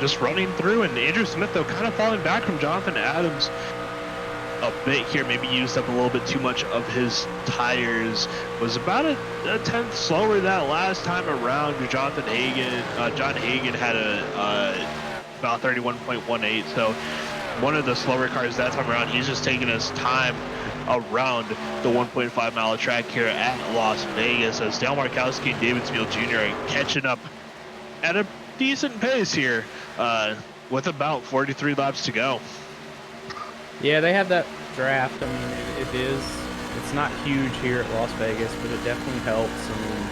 just running through. And Andrew Smith, though, kind of falling back from Jonathan Adams a bit here, maybe used up a little bit too much of his tires, was about a tenth slower that last time around. John Hagan had about 31.18, so one of the slower cars that time around. He's just taking his time around the 1.5 mile track here at Las Vegas as Dale Markowski and David Spiel Jr. are catching up at a decent pace here with about 43 laps to go. Yeah, they have that draft. I mean, it's not huge here at Las Vegas, but it definitely helps. I mean,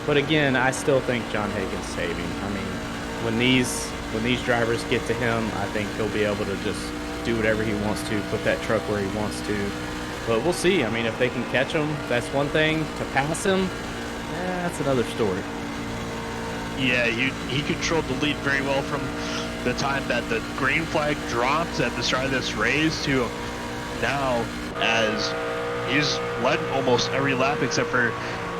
but again, I still think John Hagan's saving. I mean, when these drivers get to him, I think he'll be able to just do whatever he wants to, put that truck where he wants to. But we'll see. I mean, if they can catch him, that's one thing. To pass him, that's another story. Yeah, he controlled the lead very well from the time that the green flag dropped at the start of this race to now, as he's led almost every lap except for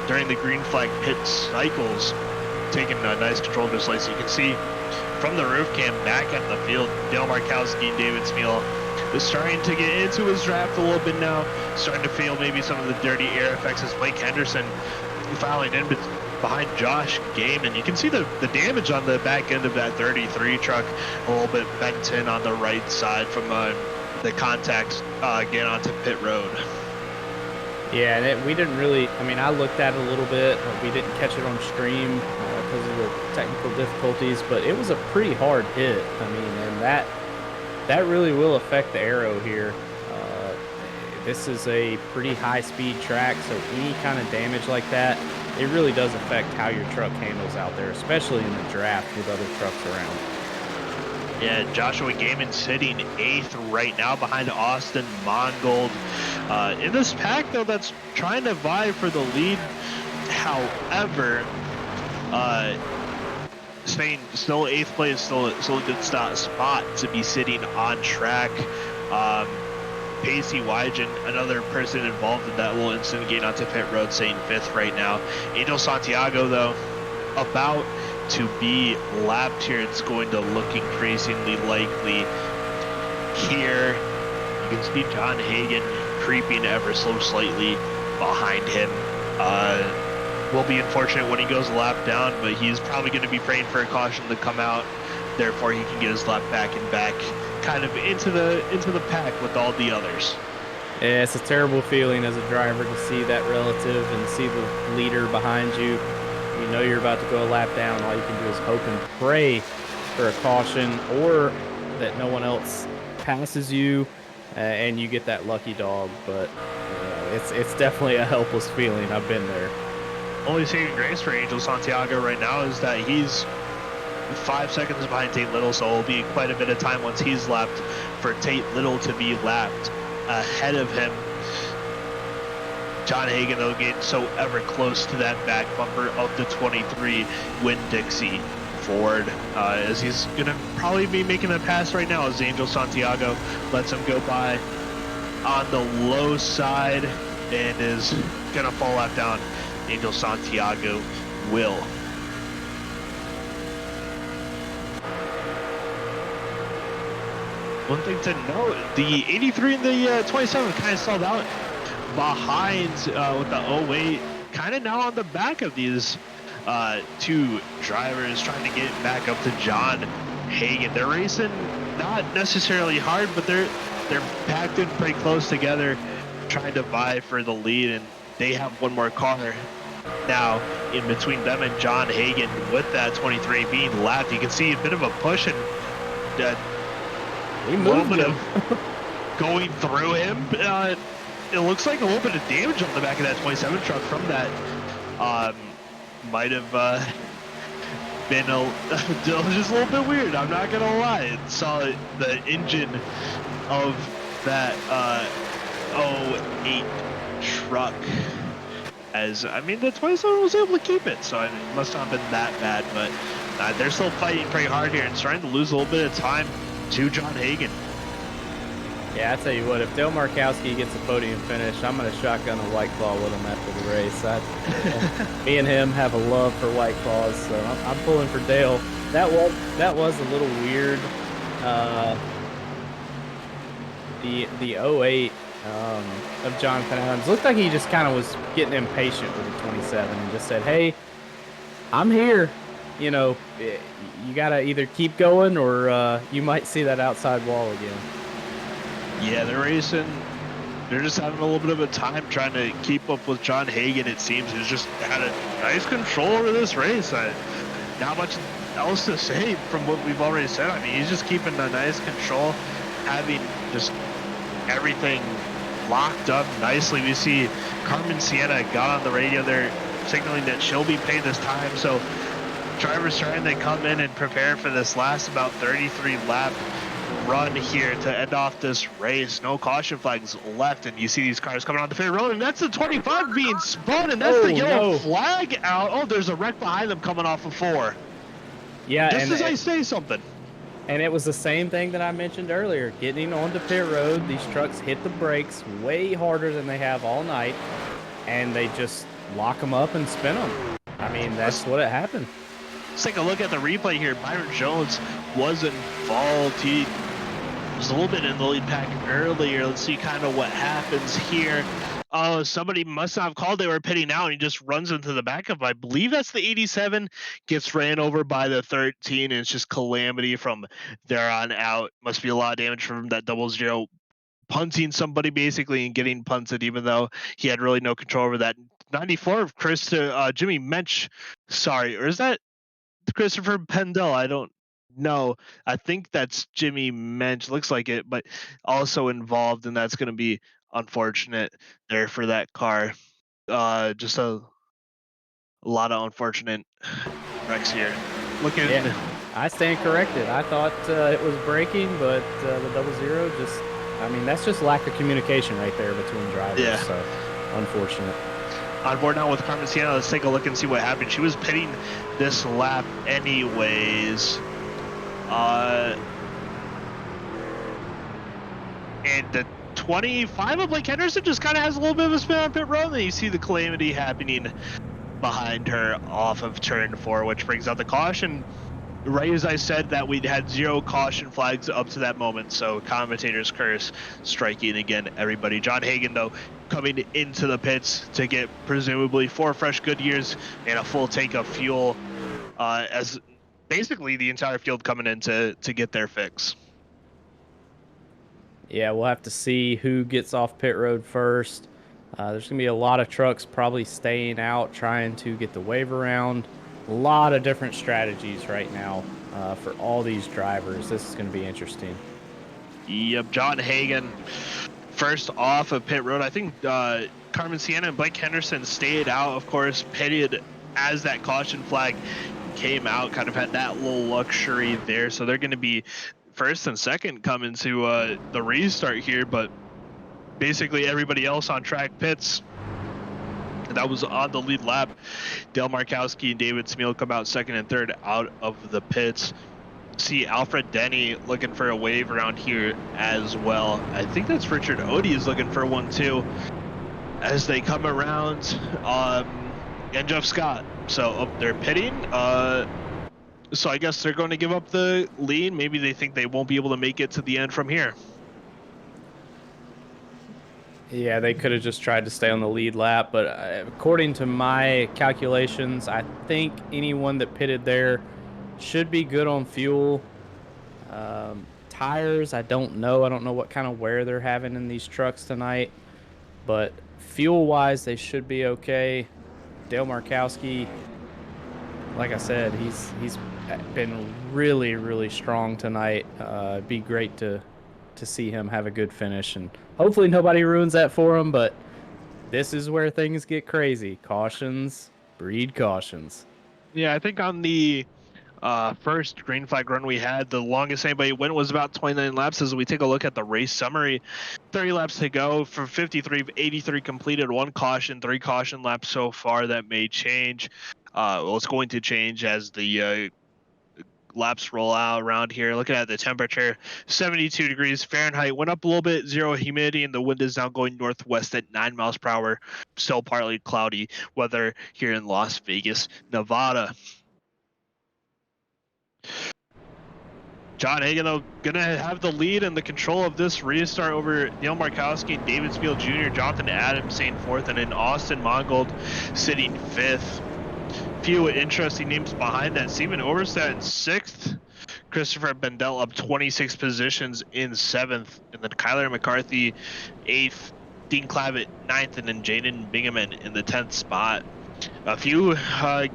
during the green flag pit cycles, taking a nice control of his lights. You can see from the roof cam back at the field, Dale Markowski and David Spiel is starting to get into his draft a little bit now, starting to feel maybe some of the dirty air effects as Blake Henderson filing in behind Josh Game, and you can see the damage on the back end of that 33 truck, a little bit bent in on the right side from the contact getting onto pit road. Yeah, and we didn't really, I mean, I looked at it a little bit, but we didn't catch it on stream because of the technical difficulties, but it was a pretty hard hit. I mean, and that really will affect the aero here. This is a pretty high-speed track, so any kind of damage like that, it really does affect how your truck handles out there, especially in the draft with other trucks around. Yeah, Joshua Gaiman sitting 8th right now behind Austin Mongold. In this pack, though, that's trying to vie for the lead. However, Spain still 8th place, still a good spot to be sitting on track. Pacey Wygen, another person involved in that little incident, getting onto pit road, saying 5th right now. Angel Santiago, though, about to be lapped here. It's going to look increasingly likely here. You can see John Hagan creeping ever so slightly behind him. Will be unfortunate when he goes a lap down, but he's probably going to be praying for a caution to come out. Therefore, he can get his lap back and back kind of into the pack with all the others. Yeah, it's a terrible feeling as a driver to see that relative and see the leader behind you. You know you're about to go a lap down. All you can do is hope and pray for a caution or that no one else passes you and you get that lucky dog. But it's definitely a helpless feeling. I've been there. Only saving grace for Angel Santiago right now is that he's 5 seconds behind Tate Little, so it'll be quite a bit of time once he's lapped for Tate Little to be lapped ahead of him. John Hagan, though, getting so ever close to that back bumper of the 23 Winn-Dixie Ford, as he's going to probably be making a pass right now as Angel Santiago lets him go by on the low side and is going to fall lap down. Angel Santiago will. One thing to note, the 83 and the 27 kind of stalled out behind with the 08, kind of now on the back of these two drivers trying to get back up to John Hagan. They're racing not necessarily hard, but they're packed in pretty close together, trying to vie for the lead, and they have one more car now in between them and John Hagan. With that 23 being lapped, you can see a bit of a push and We moved bit him. of going through him. It looks like a little bit of damage on the back of that 27 truck from that. Might have been just a little bit weird. I'm not gonna lie. Saw the engine of that 08 truck. As I mean, the 27 was able to keep it, so it must not have been that bad. But they're still fighting pretty hard here and starting to lose a little bit of time to John Hagan. Yeah, I tell you what, if Dale Markowski gets a podium finish, I'm going to shotgun a White Claw with him after the race. Me and him have a love for White Claws, so I'm pulling for Dale. That was a little weird. The 08 of Jonathan Adams looked like he just kind of was getting impatient with the 27 and just said, "Hey, I'm here. You know, you got to either keep going or you might see that outside wall again." Yeah, they're racing. They're just having a little bit of a time trying to keep up with John Hagan, it seems, who's just had a nice control over this race. Not much else to say from what we've already said. I mean, he's just keeping a nice control, having just everything locked up nicely. We see Carmen Sienna got on the radio there signaling that she'll be paid this time. So drivers trying to come in and prepare for this last about 33 lap run here to end off this race. No caution flags left, and you see these cars coming on the pit road, and that's the 25 being spun, and that's the yellow flag out. Oh, there's a wreck behind them coming off of 4. Yeah, just as I say something. And it was the same thing that I mentioned earlier. Getting onto pit road, these trucks hit the brakes way harder than they have all night, and they just lock them up and spin them. I mean, that's what happened. Let's take a look at the replay here. Byron Jones was involved. He was a little bit in the lead pack earlier. Let's see kind of what happens here. Oh, somebody must not have called. They were pitting out, and he just runs into the back of, I believe that's the 87, gets ran over by the 13, and it's just calamity from there on out. Must be a lot of damage from that 00, punting somebody basically and getting punted, even though he had really no control over that. 94 of Jimmy Mensch, sorry, or is that Christopher Pannell? I don't know. I think that's Jimmy Mensch. Looks like it, but also involved, and that's going to be unfortunate there for that car. Just a lot of unfortunate wrecks here. Looking. Yeah, I stand corrected. I thought it was braking, but the 00 just, I mean, that's just lack of communication right there between drivers. Yeah. So, unfortunate. On board now with Carmen Sienna. Let's take a look and see what happened. She was pitting this lap anyways. And the 25 of Blake Henderson just kind of has a little bit of a spin on pit road. And then you see the calamity happening behind her off of turn 4, which brings out the caution. Right as I said that we'd had 0 caution flags up to that moment, so Commentator's curse striking again everybody. John Hagan, though, coming into the pits to get presumably 4 fresh Goodyears and a full tank of fuel, as basically the entire field coming in to get their fix. Yeah, we'll have to see who gets off pit road first. There's going to be a lot of trucks probably staying out, trying to get the wave around. A lot of different strategies right now for all these drivers. This is going to be interesting. Yep, John Hagan first off of pit road. I think Carmen Sienna and Blake Henderson stayed out, of course, pitted as that caution flag came out, kind of had that little luxury there. So they're going to be first and second coming to the restart here, but basically everybody else on track pits. That was on the lead lap. Dale Markowski and David Smeal come out second and third out of the pits. See Alfred Denny looking for a wave around here as well. I think that's Richard Odie is looking for one too as they come around. And Jeff Scott. So they're pitting. So I guess they're going to give up the lead. Maybe they think they won't be able to make it to the end from here. Yeah, they could have just tried to stay on the lead lap, but according to my calculations, I think anyone that pitted there should be good on fuel. Tires, I don't know. I don't know what kind of wear they're having in these trucks tonight, but fuel-wise, they should be okay. Dale Markowski, like I said, he's been really, really strong tonight. It'd be great to see him have a good finish, and hopefully nobody ruins that for him, but this is where things get crazy. Cautions breed cautions. Yeah, I think on the first green flag run we had, the longest anybody went was about 29 laps. As we take a look at the race summary, 30 laps to go for 53, 83 completed, 1 caution, 3 caution laps so far. That may change. Well, it's going to change as the laps roll out around here. Looking at the temperature, 72 degrees Fahrenheit, went up a little bit, 0 humidity, and the wind is now going northwest at 9 miles per hour. Still partly cloudy weather here in Las Vegas, Nevada. John Hagan, though, going to have the lead and the control of this restart over Neil Markowski and David Spiel Jr., Jonathan Adams staying 4th, and then Austin Mongold sitting 5th. Few interesting names behind that. Steven Overstead in 6th. Christopher Bendel up 26 positions in 7th. and then Kyler McCarthy 8th, Dean Clavitt 9th, and then Jaden Bingaman in the 10th spot. A few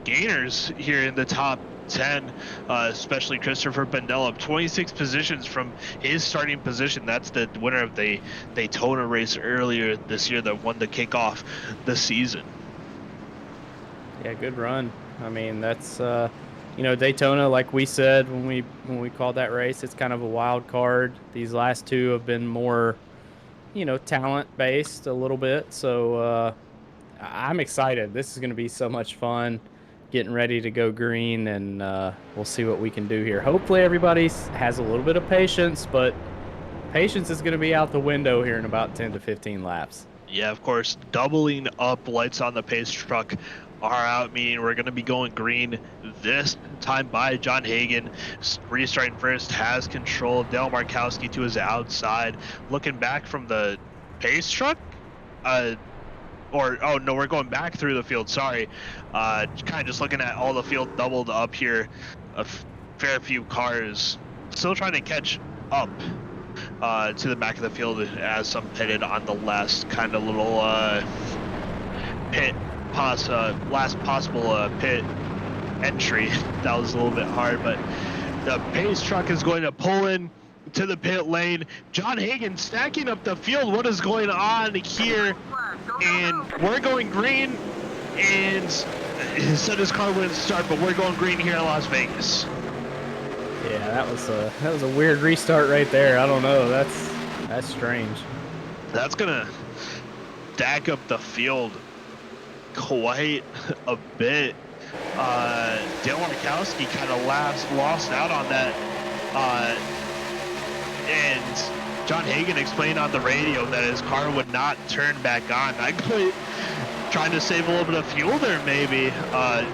gainers here in the top 10, especially Christopher Pannell up 26 positions from his starting position. That's the winner of the Daytona race earlier this year that won the kickoff the season. Yeah, good run. I mean, that's Daytona, like we said when we called that race, it's kind of a wild card. These last two have been more, talent based a little bit. So I'm excited. This is going to be so much fun. Getting ready to go green, and we'll see what we can do here. Hopefully, everybody has a little bit of patience, but patience is going to be out the window here in about 10 to 15 laps. Yeah, of course, doubling up lights on the pace truck are out, meaning we're going to be going green this time by John Hagan. Restarting first, has control. Dale Markowski to his outside. Looking back from the pace truck, we're going back through the field. Sorry. Kind of just looking at all the field doubled up here. A fair few cars still trying to catch up to the back of the field as some pitted on the last kind of little last possible pit entry. That was a little bit hard, but the pace truck is going to pull in to the pit lane. John Hagan stacking up the field. What is going on here? And we're going green, and so his car wouldn't start, but we're going green here in Las Vegas. Yeah, that was a weird restart right there. I don't know. That's strange. That's gonna stack up the field quite a bit. Dale Markowski kind of lost out on that, and John Hagan explained on the radio that his car would not turn back on. I quit trying to save a little bit of fuel there, maybe.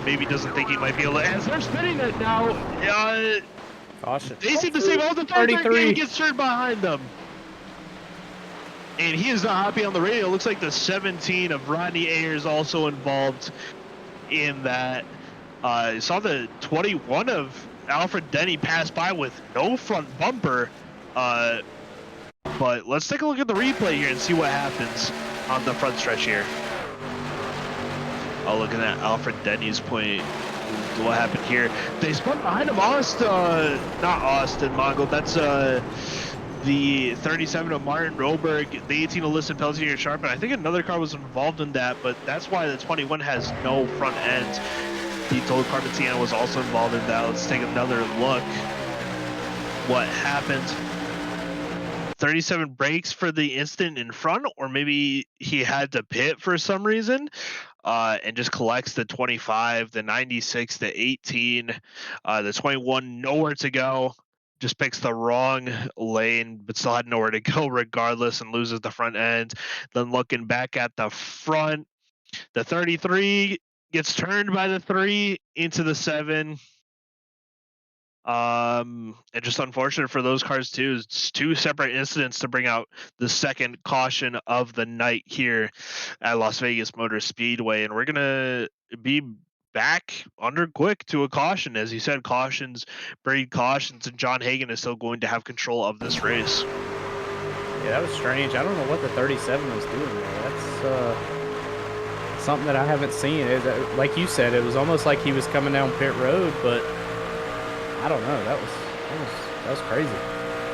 Maybe doesn't think he might be able to. As they're spinning it now, caution. They seem to save all the 33 gets turned behind them. And he is not happy on the radio. It looks like the 17 of Rodney Ayers also involved in that. Saw the 21 of Alfred Denny pass by with no front bumper. But let's take a look at the replay here and see what happens on the front stretch here. Oh, looking at Alfred Denny's point. What happened here? They spun behind him. Not Austin Mongo. That's the 37 of Martin Roberg, the 18 of Listen Peltier Sharp, and I think another car was involved in that, but that's why the 21 has no front end. He told Carmen Sienna was also involved in that. Let's take another look. What happened? 37 brakes for the instant in front, or maybe he had to pit for some reason, and just collects the 25, the 96, the 18, the 21, nowhere to go. Just picks the wrong lane, but still had nowhere to go regardless, and loses the front end. Then looking back at the front, the 33 gets turned by the 3 into the 7. And just unfortunate for those cars too. It's two separate incidents to bring out the second caution of the night here at Las Vegas Motor Speedway, and we're gonna be back under quick to a caution. As you said, cautions breed cautions, and John Hagan is still going to have control of this race. Yeah, that was strange. I don't know what the 37 was doing there. That's something that I haven't seen. Like you said, it was almost like he was coming down pit road, but I don't know. That was crazy.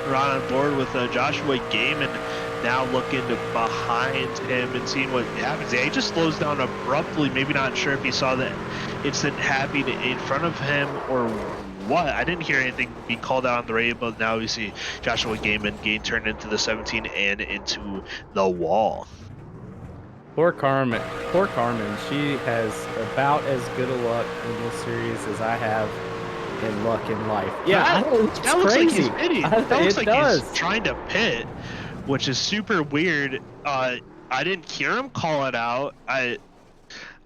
We're on board with Joshua Gaiman now looking behind him and seeing what happens. Yeah, he just slows down abruptly. Maybe not sure if he saw the incident happening in front of him or what. I didn't hear anything being called out on the radio, but now we see Joshua Gaiman turned into the 17 and into the wall. Poor Carmen. She has about as good a luck in this series as I have in luck in life. Yeah, that looks like he's pitting. That looks like does. He's trying to pit, which is super weird. I didn't hear him call it out.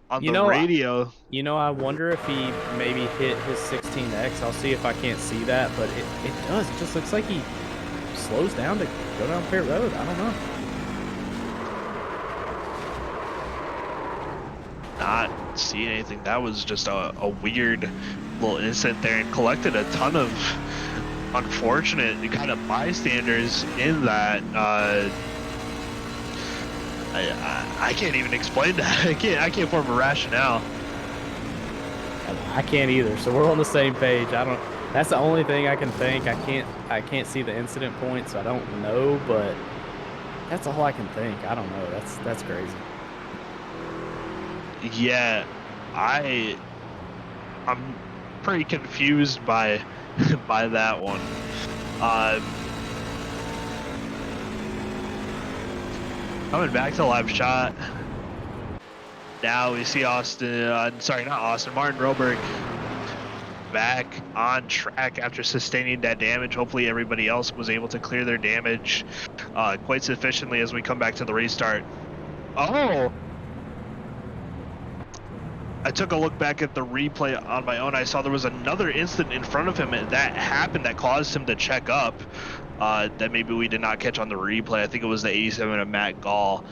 On the radio. I wonder if he maybe hit his 16X. I'll see if I can't see that, but it does. It just looks like he slows down to go down pit road. I don't know. Not seeing anything. That was just a weird little incident there, and collected a ton of unfortunate kind of bystanders in that. I can't even explain that. I can't form a rationale. I can't either. So we're on the same page. That's the only thing I can think. I can't see the incident point, so I don't know, but that's all I can think. I don't know. That's crazy. Yeah, I'm pretty confused by by that one. Coming back to live shot. Now we see Martin Roberg back on track after sustaining that damage. Hopefully everybody else was able to clear their damage quite sufficiently as we come back to the restart. Oh! I took a look back at the replay on my own. I saw there was another incident in front of him that happened that caused him to check up. That maybe we did not catch on the replay. I think it was the 87 of Matt Gall,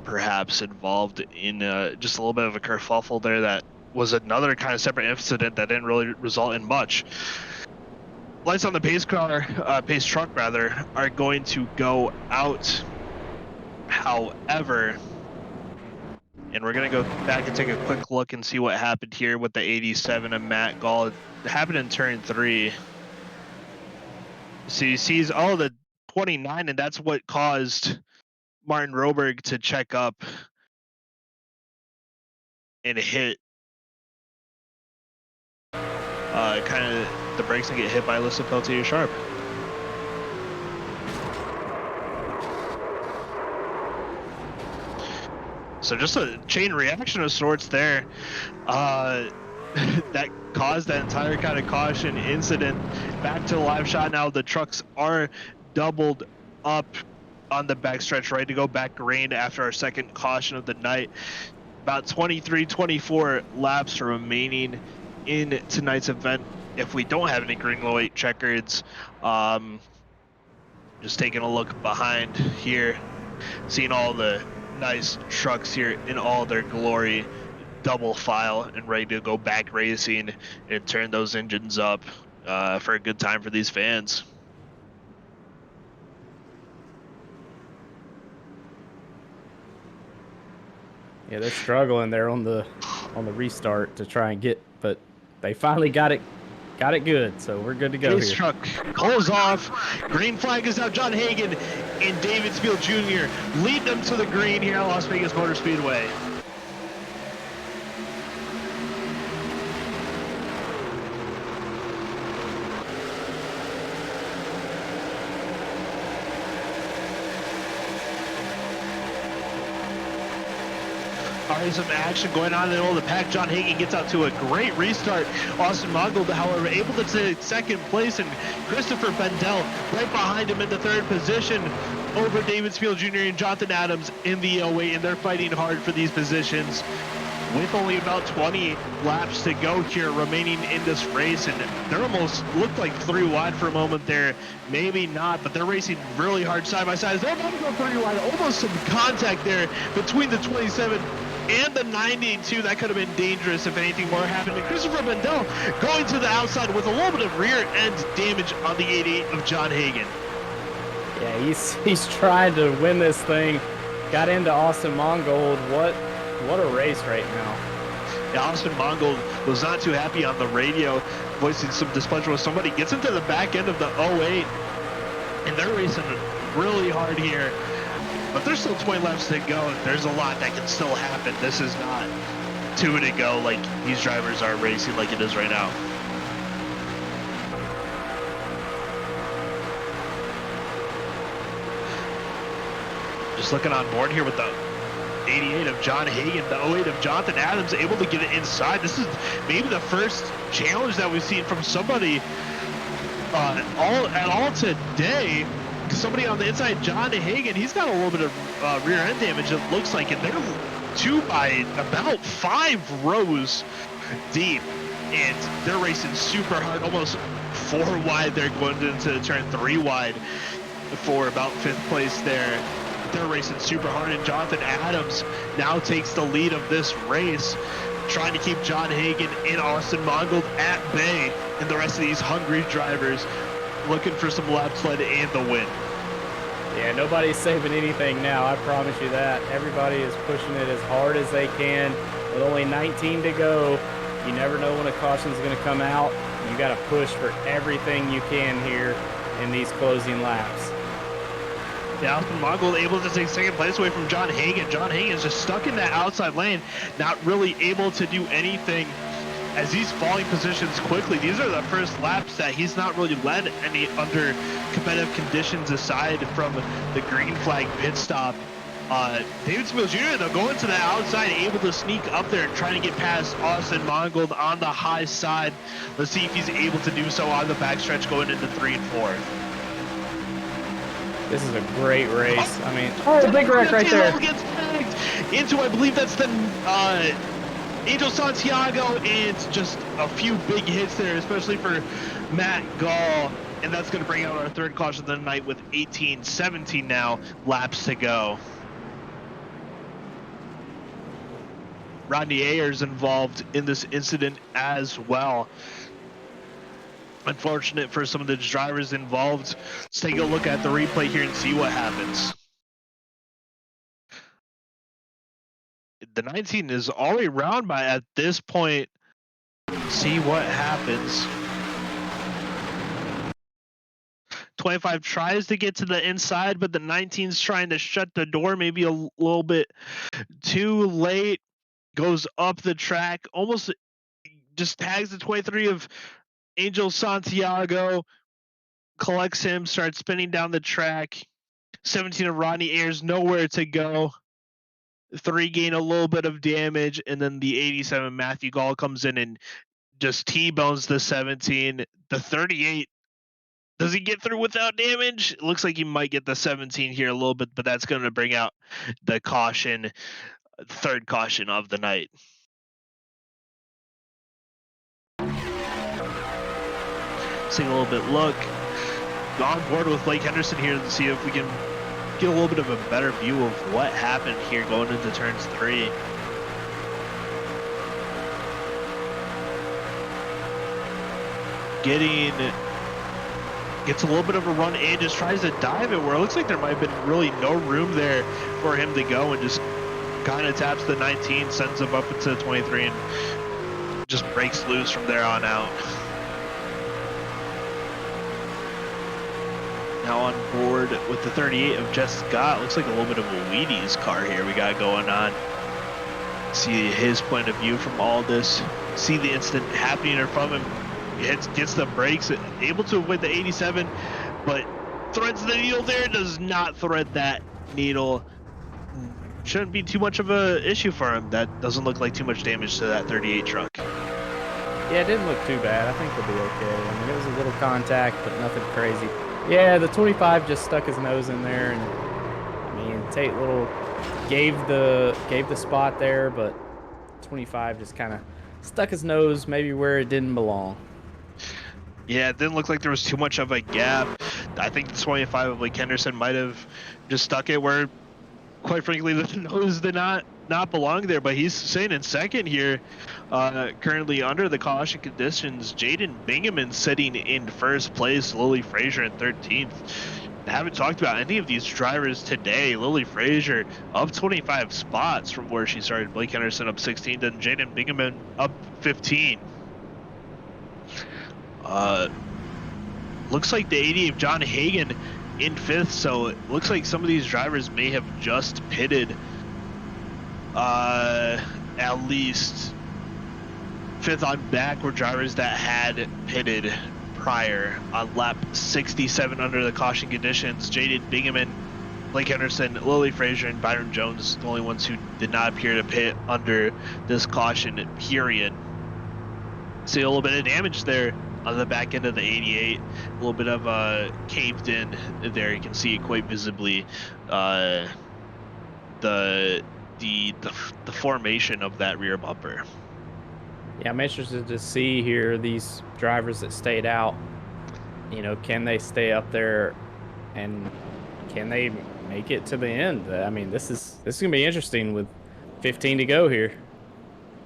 perhaps involved in just a little bit of a kerfuffle there. That was another kind of separate incident that didn't really result in much. Lights on the pace truck rather, are going to go out. However, and we're going to go back and take a quick look and see what happened here with the 87 of Matt Gall. It happened in turn 3. So he sees, the 29, and that's what caused Martin Roberg to check up and hit kind of the brakes and get hit by Alyssa Peltier-Sharp. So just a chain reaction of sorts there that caused that entire kind of caution incident. Back to the live shot now. The trucks are doubled up on the backstretch, ready to go back green after our second caution of the night. About 23-24 laps remaining in tonight's event. If we don't have any green low 8 checkers, just taking a look behind here, seeing all the nice trucks here in all their glory, double file and ready to go back racing and turn those engines up for a good time for these fans. Yeah, they're struggling there on the restart to try and get, but they finally got it good, so we're good to go This here. truck pulls off. Green flag is out. John Hagan and David Spiel Jr. lead them to the green here at Las Vegas Motor Speedway. Already some action going on in the middle of the pack. John Hagan gets out to a great restart. Austin Mongold, however, able to take second place, and Christopher Pannell right behind him in the third position over David Spiel Jr. and Jonathan Adams in the 08, and they're fighting hard for these positions with only about 20 laps to go here remaining in this race, and they're almost looked like 3 wide for a moment there. Maybe not, but they're racing really hard side by side. They're about to go 3 wide, almost some contact there between the 27 and the 92. That could have been dangerous if anything more happened. And Christopher Pannell going to the outside with a little bit of rear end damage on the 88 of John Hagan. Yeah, he's trying to win this thing. Got into Austin Mongold. What a race right now. Yeah, Austin Mongold was not too happy on the radio, voicing some displeasure when somebody gets into the back end of the 08, and they're racing really hard here. But there's still 20 laps to go. There's a lot that can still happen. This is not 2 to go like these drivers are racing like it is right now. Just looking on board here with the 88 of John Hagan, the 08 of Jonathan Adams, able to get it inside. This is maybe the first challenge that we've seen from somebody at all today. Somebody on the inside, John Hagan, he's got a little bit of rear end damage, it looks like, and they're 2 by about 5 rows deep, and they're racing super hard, almost 4 wide. They're going into turn 3 wide for about 5th place there. They're racing super hard, and Jonathan Adams now takes the lead of this race, trying to keep John Hagan and Austin Mongold at bay, and the rest of these hungry drivers looking for some laps led and the win. Yeah, nobody's saving anything now, I promise you that. Everybody is pushing it as hard as they can. With only 19 to go, you never know when a caution's going to come out. You got to push for everything you can here in these closing laps. Yeah, Mongol able to take second place away from John Hagan. John Hagan's just stuck in that outside lane, not really able to do anything as he's falling positions quickly. These are the first laps that he's not really led any under competitive conditions aside from the green flag pit stop. David Spiels Jr. though going to the outside, able to sneak up there and trying to get past Austin Mongold on the high side. Let's see if he's able to do so on the backstretch going into 3 and 4. This is a great race. I mean, big wreck right there. Gets backed into, I believe that's the Angel Santiago, and just a few big hits there, especially for Matt Gall. And that's going to bring out our third caution of the night with 17 now laps to go. Rodney Ayers involved in this incident as well. Unfortunate for some of the drivers involved. Let's take a look at the replay here and see what happens. The 19 is already around by at this point. See what happens. 25 tries to get to the inside, but the 19's trying to shut the door maybe a little bit too late. Goes up the track, almost just tags the 23 of Angel Santiago, collects him, starts spinning down the track. 17 of Rodney Ayers, nowhere to go. 3 gain a little bit of damage, and then the 87 Matthew Gall comes in and just T-bones the 17. The 38, does he get through without damage? It looks like he might get the 17 here a little bit, but that's going to bring out the caution, third caution of the night. Take a little bit look. On board with Blake Henderson here to see if we can get a little bit of a better view of what happened here going into turns 3. Gets a little bit of a run and just tries to dive it where it looks like there might have been really no room there for him to go, and just kind of taps the 19, sends him up into the 23, and just breaks loose from there on out. Now on board with the 38 of Jess Scott. Looks like a little bit of a Wheaties car here we got going on. See his point of view from all this. See the incident happening in front of him. Gets the brakes, able to avoid the 87, but threads the needle there. Does not thread that needle. Shouldn't be too much of a issue for him. That doesn't look like too much damage to that 38 truck. Yeah, it didn't look too bad. I think they'll be okay. I mean, it was a little contact, but nothing crazy. Yeah, the 25 just stuck his nose in there, and I mean, Tate Little gave the spot there, but 25 just kind of stuck his nose maybe where it didn't belong. Yeah, it didn't look like there was too much of a gap. I think the 25 of Blake Henderson might have just stuck it where, quite frankly, the nose did not belong there. But he's sitting in second here, currently under the caution conditions. Jaden Bingaman sitting in first place, Lily Frazier in 13th. I haven't talked about any of these drivers today. Lily Frazier up 25 spots from where she started. Blake Henderson up 16, then Jaden Bingaman up 15. Looks like the 80 of John Hagan in 5th, so it looks like some of these drivers may have just pitted. At least 5th on back were drivers that had pitted prior on lap 67 under the caution conditions. Jaden Bingaman, Blake Henderson, Lily Frazier, and Byron Jones, the only ones who did not appear to pit under this caution period. See a little bit of damage there on the back end of the 88, a little bit of caved in there. You can see it quite visibly. The formation of that rear bumper. Yeah, I'm interested to see here these drivers that stayed out. You know, can they stay up there, and can they make it to the end? I mean, this is gonna be interesting with 15 to go here.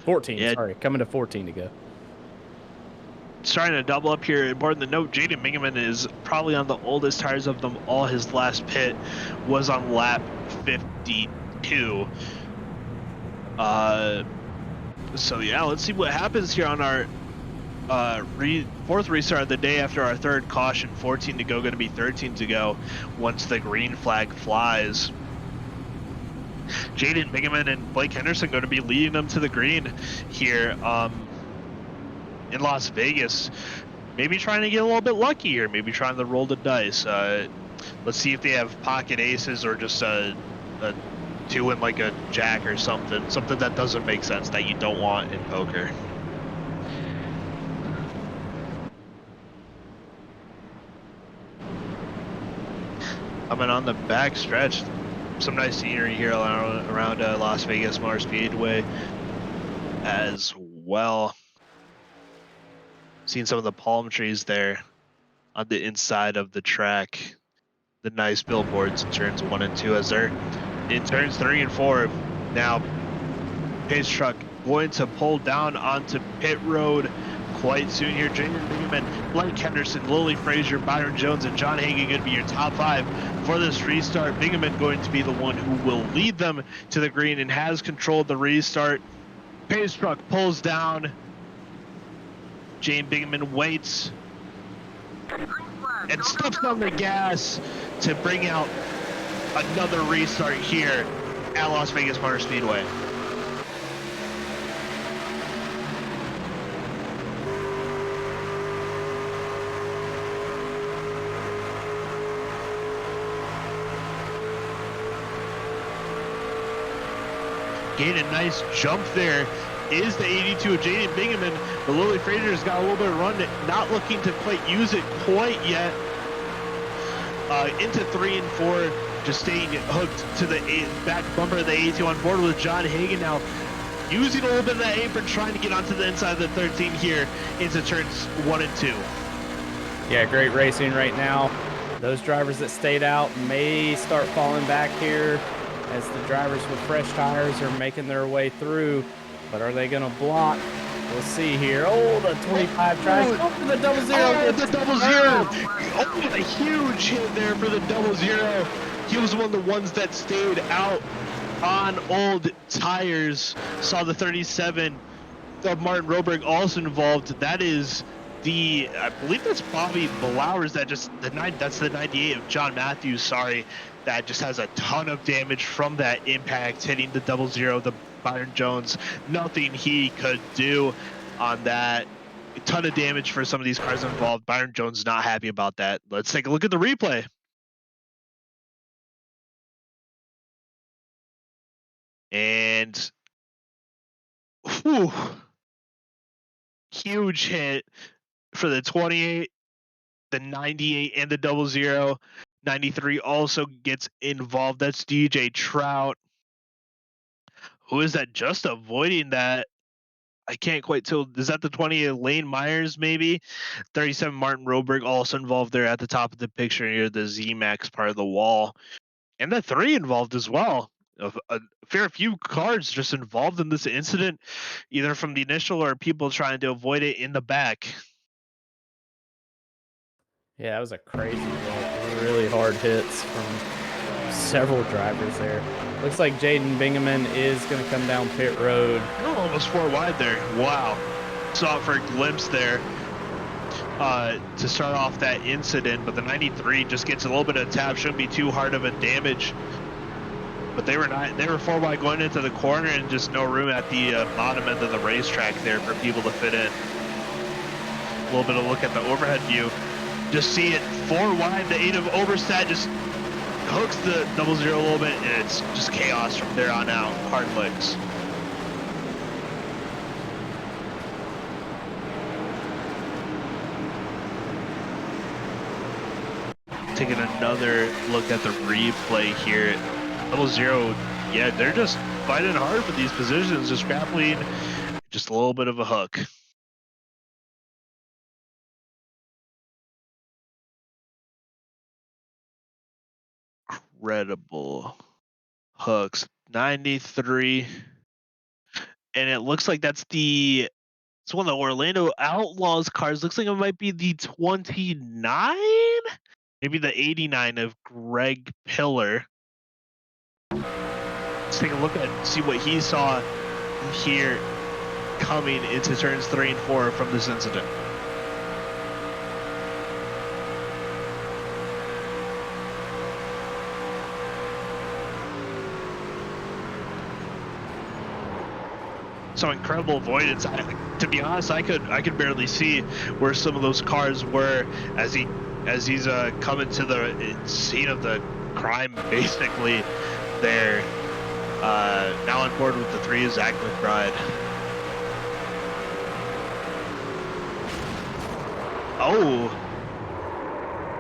14, yeah. sorry, coming to 14 to go. starting to double up here. Important to note, Jaden Bingaman is probably on the oldest tires of them all. His last pit was on lap 52. So yeah, let's see what happens here on our fourth restart of the day after our third caution. 14 to go, going to be 13 to go once the green flag flies. Jaden Bingaman and Blake Henderson going to be leading them to the green here in Las Vegas. Maybe trying to get a little bit lucky here, maybe trying to roll the dice. Let's see if they have pocket aces or just a two in like a jack or something that doesn't make sense, that you don't want in poker. Coming on the back stretch, some nice scenery here around Las Vegas Motor Speedway as well. Seeing some of the palm trees there on the inside of the track. The nice billboards in turns 1 and 2 as they're in turns 3 and 4. Now, pace truck going to pull down onto pit road quite soon here. Jaden Bingaman, Blake Henderson, Lily Frazier, Byron Jones, and John Hagan going to be your top 5 for this restart. Bingaman going to be the one who will lead them to the green and has controlled the restart. Pace truck pulls down. Jaden Bingaman waits and steps on the gas to bring out another restart here at Las Vegas Motor Speedway. Gained a nice jump there is the 82 of Jaden Bingaman, but Lily Frazier's got a little bit of run, not looking to quite use it quite yet. Into 3 and 4, just staying hooked to the back bumper of the 82 on board with John Hagan now, using a little bit of that apron, trying to get onto the inside of the 13 here into turns 1 and 2. Yeah, great racing right now. Those drivers that stayed out may start falling back here as the drivers with fresh tires are making their way through. But are they going to block? We'll see here. Oh, the 25 tries. Oh, for the double zero. Oh, the double zero. Oh, a huge hit there for the double zero. He was one of the ones that stayed out on old tires. Saw the 37 of Martin Roberg also involved. That is the, I believe that's Bobby Blowers. That's the 98 of John Matthews. Sorry, that just has a ton of damage from that impact hitting the double zero. The Byron Jones, nothing he could do on that. A ton of damage for some of these cars involved. Byron Jones not happy about that. Let's take a look at the replay. And whew, huge hit for the 28, the 98, and the double zero. 93 also gets involved. That's DJ Trout. Who is that just avoiding that? I can't quite tell. Is that the 28 Lane Myers maybe? 37 Martin Roberg also involved there at the top of the picture near the Z-Max part of the wall. And the 3 involved as well. A fair few cars just involved in this incident, either from the initial or people trying to avoid it in the back. Yeah, that was a crazy wreck. Really hard hits from several drivers there. Looks like Jaden Bingaman is going to come down pit road. Oh, almost 4 wide there. Wow. Saw it for a glimpse there to start off that incident, but the 93 just gets a little bit of tap. Shouldn't be too hard of a damage. But they were 4 wide going into the corner and just no room at the bottom end of the racetrack there for people to fit in. A little bit of look at the overhead view. Just see it 4 wide. The 8 of Oberstadt just hooks the double zero a little bit, and it's just chaos from there on out. Hard licks. Taking another look at the replay here. Double zero, yeah, they're just fighting hard for these positions, just grappling, just a little bit of a hook. Incredible hooks. 93. And it looks like that's the It's one of the Orlando Outlaws cars. Looks like it might be the 29, maybe the 89 of Greg Pillar. Let's take a look at see what he saw here coming into turns 3 and 4 from this incident. Some incredible avoidance. To be honest, I could barely see where some of those cars were as he's coming to the scene of the crime, basically. There, now on board with the 3 is Zach McBride. Oh,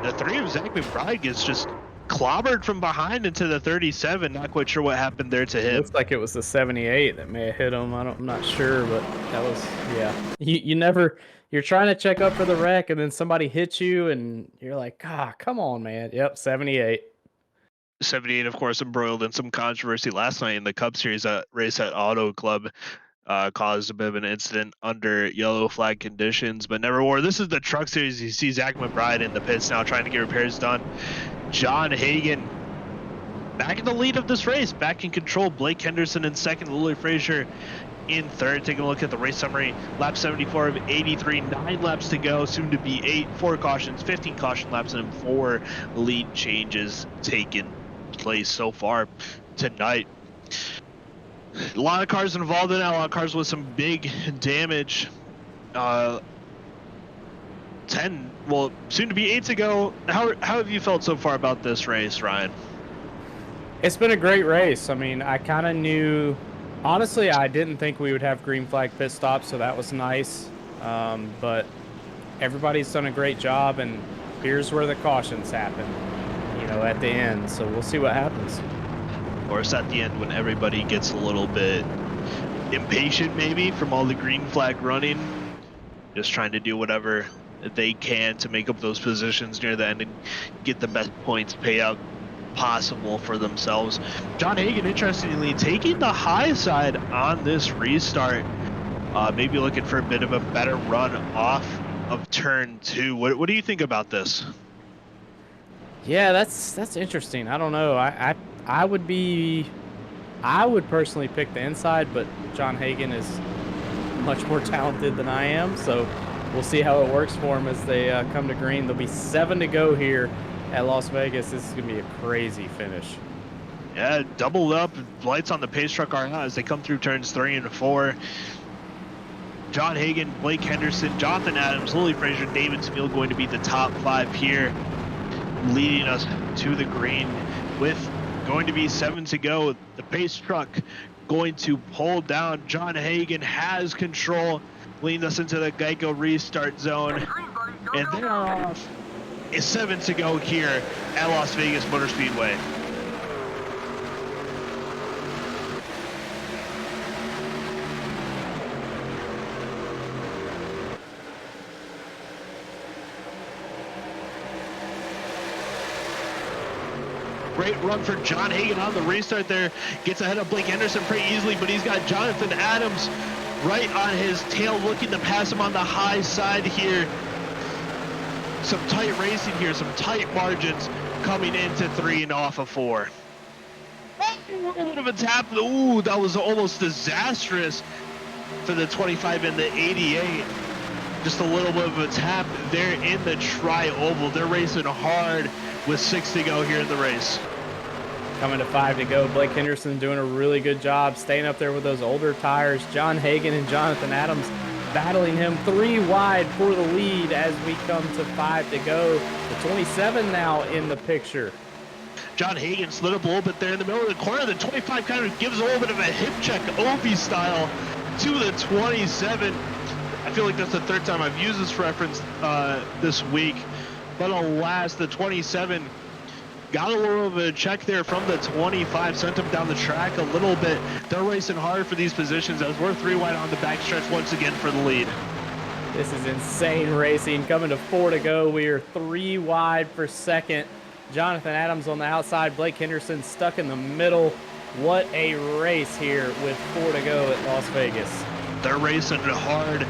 the 3 of Zach McBride gets just clobbered from behind into the 37. Not quite sure what happened there to him. Looks like it was the 78 that may have hit him. I'm not sure, but that was, yeah. You never, you're trying to check up for the wreck, and then somebody hits you, and you're like, ah, come on, man. Yep, 78. 78, of course, embroiled in some controversy last night in the Cup Series race at Auto Club. Caused a bit of an incident under yellow flag conditions, but never more. This is the Truck Series. You see Zach McBride in the pits now trying to get repairs done. John Hagan back in the lead of this race, back in control. Blake Henderson in second, Lily Frazier in third. Taking a look at the race summary, lap 74 of 83, 9 laps to go, soon to be 8, 4 cautions, 15 caution laps, and 4 lead changes taken place so far tonight. A lot of cars involved in that, a lot of cars with some big damage. 10, well, soon to be 8 to go. How have you felt so far about this race, Ryan? It's been a great race. I mean, I kind of knew, honestly, I didn't think we would have green flag pit stops, so that was nice. But everybody's done a great job, and here's where the cautions happen, you know, at the end. So we'll see what happens. Of course, at the end, when everybody gets a little bit impatient, maybe, from all the green flag running, just trying to do whatever they can to make up those positions near the end and get the best points payout possible for themselves. John Hagan, interestingly, taking the high side on this restart, maybe looking for a bit of a better run off of turn 2. What do you think about this? Yeah, that's interesting. I don't know. I would personally pick the inside, but John Hagan is much more talented than I am, so we'll see how it works for him as they come to green. There'll be 7 to go here at Las Vegas. This is going to be a crazy finish. Yeah, doubled up. Lights on the pace truck are out as they come through turns 3 and 4. John Hagan, Blake Henderson, Jonathan Adams, Lily Frazier, David Smeal going to be the top 5 here, leading us to the green with going to be 7 to go. The pace truck going to pull down. John Hagan has control, leading us into the Geico restart zone. And they're off. It's 7 to go here at Las Vegas Motor Speedway. Great run for John Hagan on the restart there. Gets ahead of Blake Henderson pretty easily, but he's got Jonathan Adams right on his tail, looking to pass him on the high side here. Some tight racing here, some tight margins coming into 3 and off of 4. A little bit of a tap. Ooh, that was almost disastrous for the 25 and the 88. Just a little bit of a tap there in the tri-oval. They're racing hard with 6 to go here in the race. Coming to 5 to go. Blake Henderson doing a really good job staying up there with those older tires. John Hagan and Jonathan Adams battling him 3 wide for the lead as we come to 5 to go. The 27 now in the picture. John Hagan slid up a little bit there in the middle of the corner. The 25 kind of gives a little bit of a hip check, Opie style, to the 27. I feel like that's the 3rd time I've used this reference this week. But alas, the 27 got a little bit of a check there from the 25, sent him down the track a little bit. They're racing hard for these positions as we're 3 wide on the backstretch once again for the lead. This is insane racing. Coming to 4 to go. We are 3 wide for 2nd. Jonathan Adams on the outside. Blake Henderson stuck in the middle. What a race here with 4 to go at Las Vegas. They're racing hard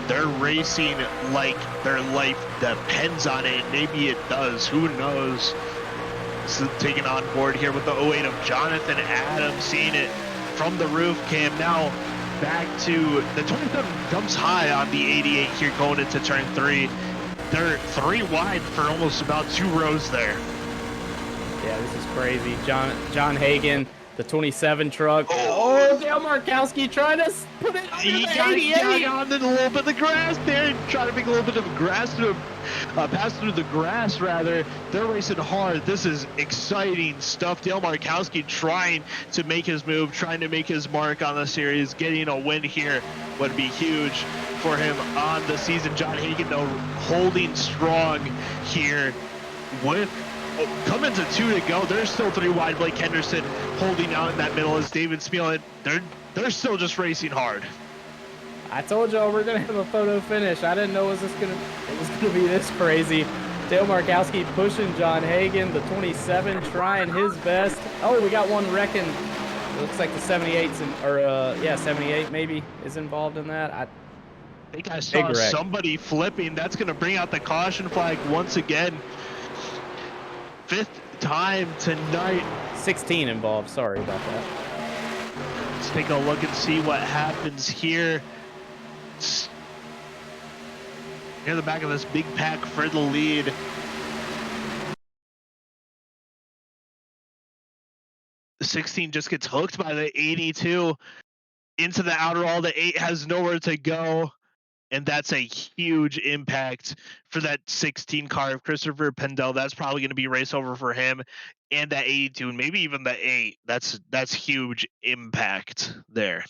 They're racing like their life depends on it. Maybe it does. Who knows? So taking on board here with the 08 of Jonathan Adams, seeing it from the roof cam. Now back to the 27 jumps high on the 88 here going into turn 3. They're 3 wide for almost about 2 rows there. Yeah, this is crazy. John Hagan, the 27 truck. Oh, Dale Markowski trying to put it under he the got 88. on in a little bit of the grass there, trying to make a little bit of grass through, pass through the grass rather. They're racing hard. This is exciting stuff. Dale Markowski trying to make his move, trying to make his mark on the series. Getting a win here would be huge for him on the season. John Hagan, though, holding strong here with coming to 2 to go. There's still 3 wide. Blake Henderson holding out in that middle as David Spielman. They're still just racing hard. I told y'all we're gonna have a photo finish. I didn't know it was gonna be this crazy. Dale Markowski pushing John Hagan, the 27 trying his best. Oh, we got one wrecking. It looks like the 78's yeah, 78 maybe is involved in that. I think I saw somebody flipping. That's gonna bring out the caution flag once again. 5th time tonight. 16 involved. Sorry about that. Let's take a look and see what happens here. Near the back of this big pack for the lead. The 16 just gets hooked by the 82 into the outer wall. The 8 has nowhere to go. And that's a huge impact for that 16 car of Christopher Pannell. That's probably going to be race over for him, and that 82, and maybe even the 8. That's huge impact there.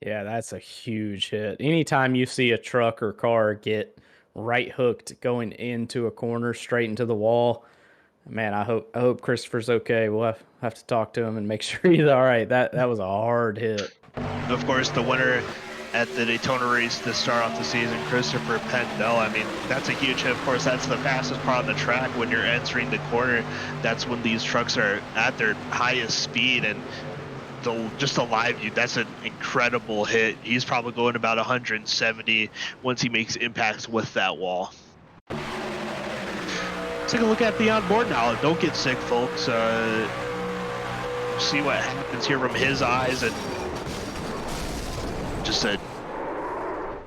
Yeah, that's a huge hit. Anytime you see a truck or car get right hooked going into a corner straight into the wall, man, I hope Christopher's okay. We'll have to talk to him and make sure he's all right. That was a hard hit. Of course, the winner at the Daytona race to start off the season, Christopher Pannell. I mean, that's a huge hit. Of course, that's the fastest part on the track when you're entering the corner. That's when these trucks are at their highest speed, and just a live view, that's an incredible hit. He's probably going about 170 once he makes impacts with that wall. Let's take a look at the onboard now. Don't get sick, folks. See what happens here from his eyes, and just a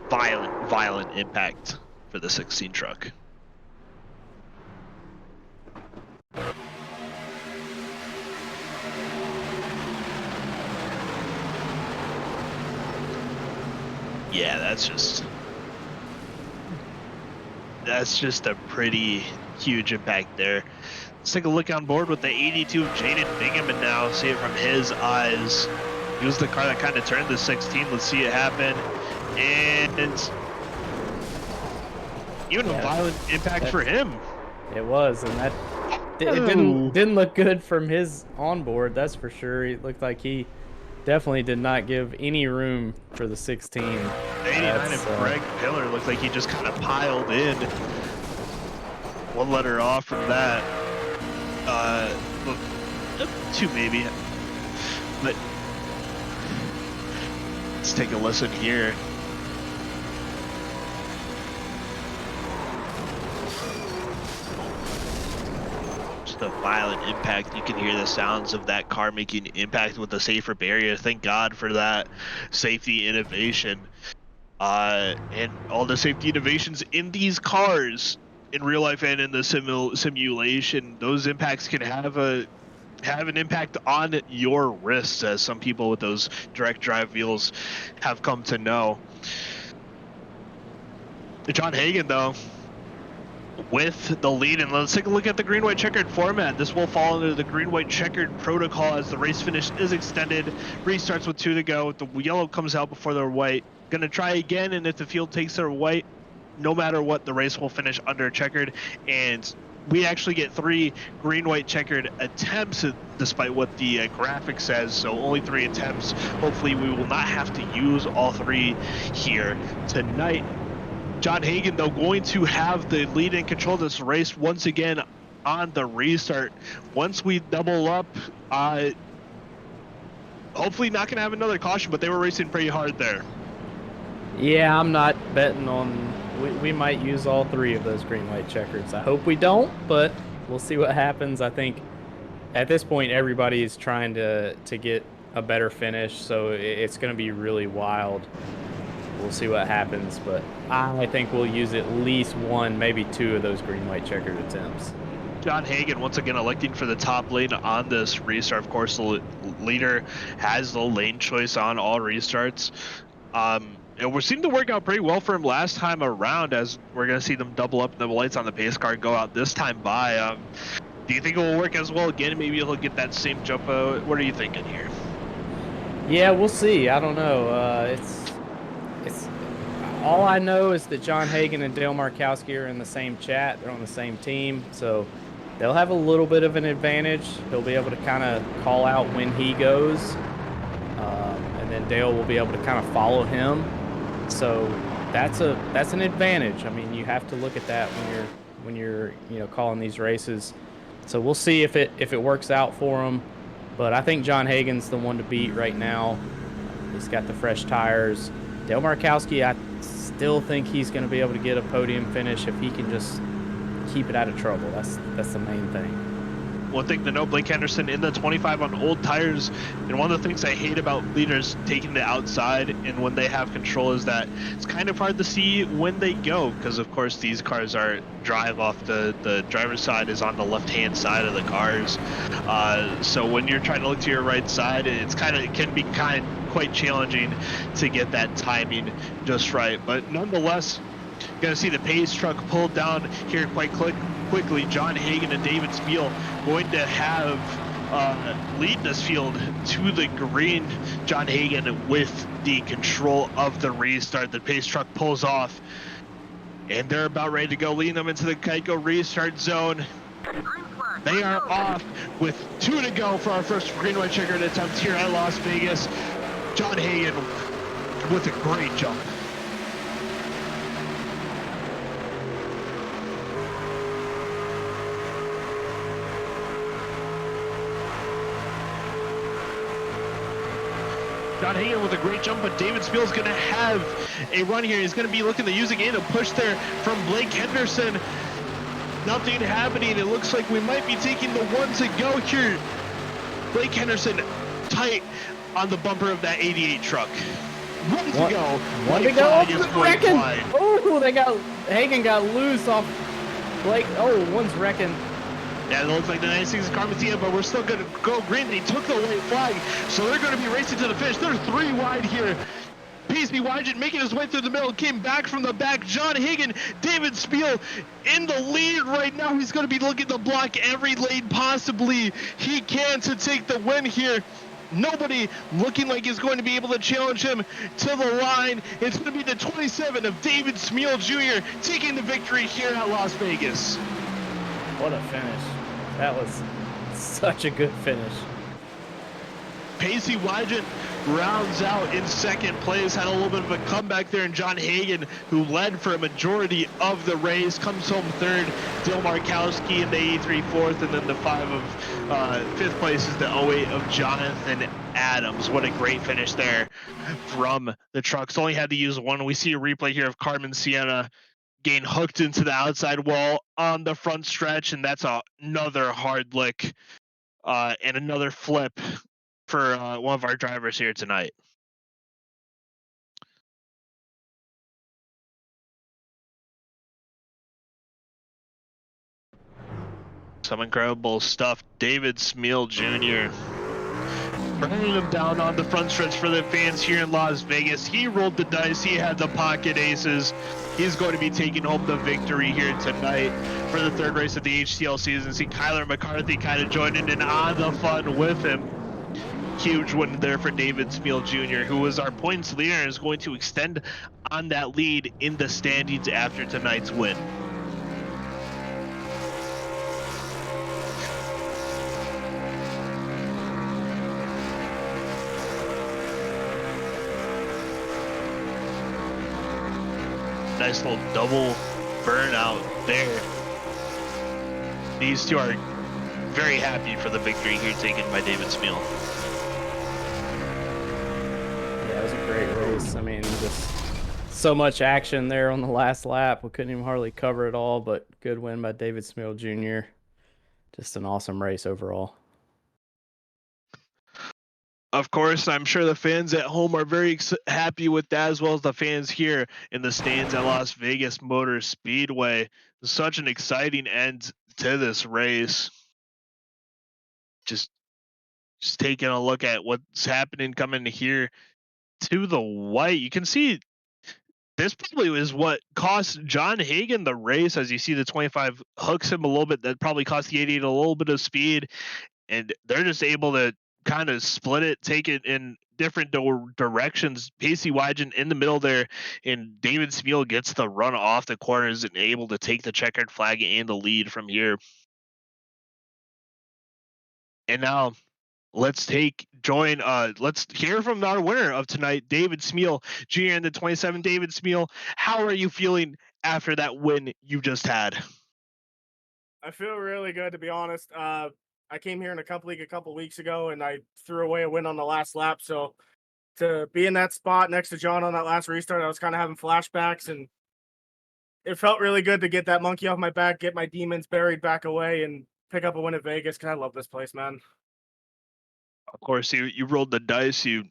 violent impact for the 16 truck. Yeah, that's just a pretty huge impact there. Let's take a look on board with the 82 of Jaden Bingham, and now see it from his eyes. He was the car that kind of turned the 16. Let's see it happen. And even a violent impact for him. It was, and that it didn't look good from his onboard, that's for sure. It looked like he definitely did not give any room for the 16. The 89 of Greg Pillar looked like he just kind of piled in. One letter off from that. Look, 2 maybe. But let's take a listen here. Just a violent impact. You can hear the sounds of that car making impact with a safer barrier. Thank God for that safety innovation. And all the safety innovations in these cars in real life and in the simulation, those impacts can have an impact on your wrists, as some people with those direct drive wheels have come to know. John Hagan, though, with the lead, and let's take a look at the green-white checkered format. This will fall under the green-white checkered protocol as the race finish is extended. Restarts with 2 to go. The yellow comes out before their white. Gonna try again, and if the field takes their white, no matter what, the race will finish under checkered, and we actually get 3 green-white checkered attempts, despite what the graphic says, so only 3 attempts. Hopefully we will not have to use all 3 here tonight. John Hagan, though, going to have the lead and control of this race once again on the restart. Once we double up, hopefully not going to have another caution, but they were racing pretty hard there. Yeah, I'm not betting on. We might use all 3 of those green white checkers. I hope we don't, but we'll see what happens. I think at this point everybody is trying to get a better finish, so it's going to be really wild. We'll see what happens, but I think we'll use at least 1, maybe 2 of those green white checkered attempts. John Hagan once again electing for the top lane on this restart. Of course, the leader has the lane choice on all restarts. It seemed to work out pretty well for him last time around, as we're going to see them double up the lights on the pace car go out this time by. Do you think it will work as well again? Maybe he'll get that same jump. What are you thinking here? Yeah, we'll see. I don't know. It's all I know is that John Hagan and Dale Markowski are in the same chat. They're on the same team, so they'll have a little bit of an advantage. He'll be able to kind of call out when he goes, and then Dale will be able to kind of follow him. So that's an advantage. I mean, you have to look at that when you're calling these races. So we'll see if it works out for him. But I think John Hagan's the one to beat right now. He's got the fresh tires. Dale Markowski, I still think he's going to be able to get a podium finish if he can just keep it out of trouble. That's the main thing. One thing to know, Blake Henderson in the 25 on old tires, and one of the things I hate about leaders taking the outside and when they have control is that it's kind of hard to see when they go, because of course these cars are drive off the driver's side is on the left hand side of the cars, so when you're trying to look to your right side, it can be quite challenging to get that timing just right. But nonetheless, gonna see the pace truck pulled down here quite quickly. John Hagan and David Spiel going to have lead this field to the green. John Hagan with the control of the restart. The pace truck pulls off, and they're about ready to go, leading them into the Geico restart zone. They are off with 2 to go for our first green white checkered attempt here at Las Vegas. John Hagan with a great jump. John Hagan with a great jump, but David Spiel's going to have a run here. He's going to be looking to use again a push there from Blake Henderson. Nothing happening. It looks like we might be taking the 1 to go here. Blake Henderson tight on the bumper of that 88 truck. 1 to go. 1 to go. Oh, Hagan got loose off Blake. Oh, one's wrecking. Yeah, it looks like the 96 is Carmen, but we're still going to go green. They took the white flag, so they're going to be racing to the finish. They're 3 wide here. Paisley Wygent making his way through the middle, came back from the back. John Hagan, David Spiel in the lead right now. He's going to be looking to block every lane possibly he can to take the win here. Nobody looking like he's going to be able to challenge him to the line. It's going to be the 27 of David Spiel Jr. taking the victory here at Las Vegas. What a finish. That was such a good finish. Pacey Wygent rounds out in second place, had a little bit of a comeback there, and John Hagan, who led for a majority of the race, comes home third. Dale Markowski in the 83 fourth, and then the 5 of fifth place is the 08 of Jonathan Adams. What a great finish there from the trucks. Only had to use 1. We see a replay here of Carmen Sienna getting hooked into the outside wall on the front stretch, and that's another hard lick and another flip for one of our drivers here tonight. Some incredible stuff. David Spiel Jr. bringing him down on the front stretch for the fans here in Las Vegas. He rolled the dice. He had the pocket aces. He's going to be taking home the victory here tonight for the 3rd race of the HTL season. See Kyler McCarthy kind of joining in on the fun with him. Huge win there for David Spiel Jr., who was our points leader and is going to extend on that lead in the standings after tonight's win. Nice little double burnout there. These two are very happy for the victory here taken by David Spiel. Yeah, it was a great race. I mean, just So much action there on the last lap. We couldn't even hardly cover it all, but good win by David Smeal Jr. Just an awesome race overall. Of course, I'm sure the fans at home are very happy with that, as well as the fans here in the stands at Las Vegas Motor Speedway. Such an exciting end to this race. Just taking a look at what's happening coming here to the white. You can see this probably was what cost John Hagan the race. As you see, the 25 hooks him a little bit. That probably cost the 88 a little bit of speed, and they're just able to kind of split it, take it in different directions. Pacey Wygen in the middle there, and David Smeal gets the run off the corners and able to take the checkered flag and the lead from here. And now let's hear from our winner of tonight, David Smeal Jr. in the 27. David Smeal, how are you feeling after that win you just had? I feel really good, to be honest. I came here in a couple weeks ago, and I threw away a win on the last lap. So to be in that spot next to John on that last restart, I was kind of having flashbacks, and it felt really good to get that monkey off my back, get my demons buried back away, and pick up a win at Vegas. Because I love this place, man. Of course, you rolled the dice. You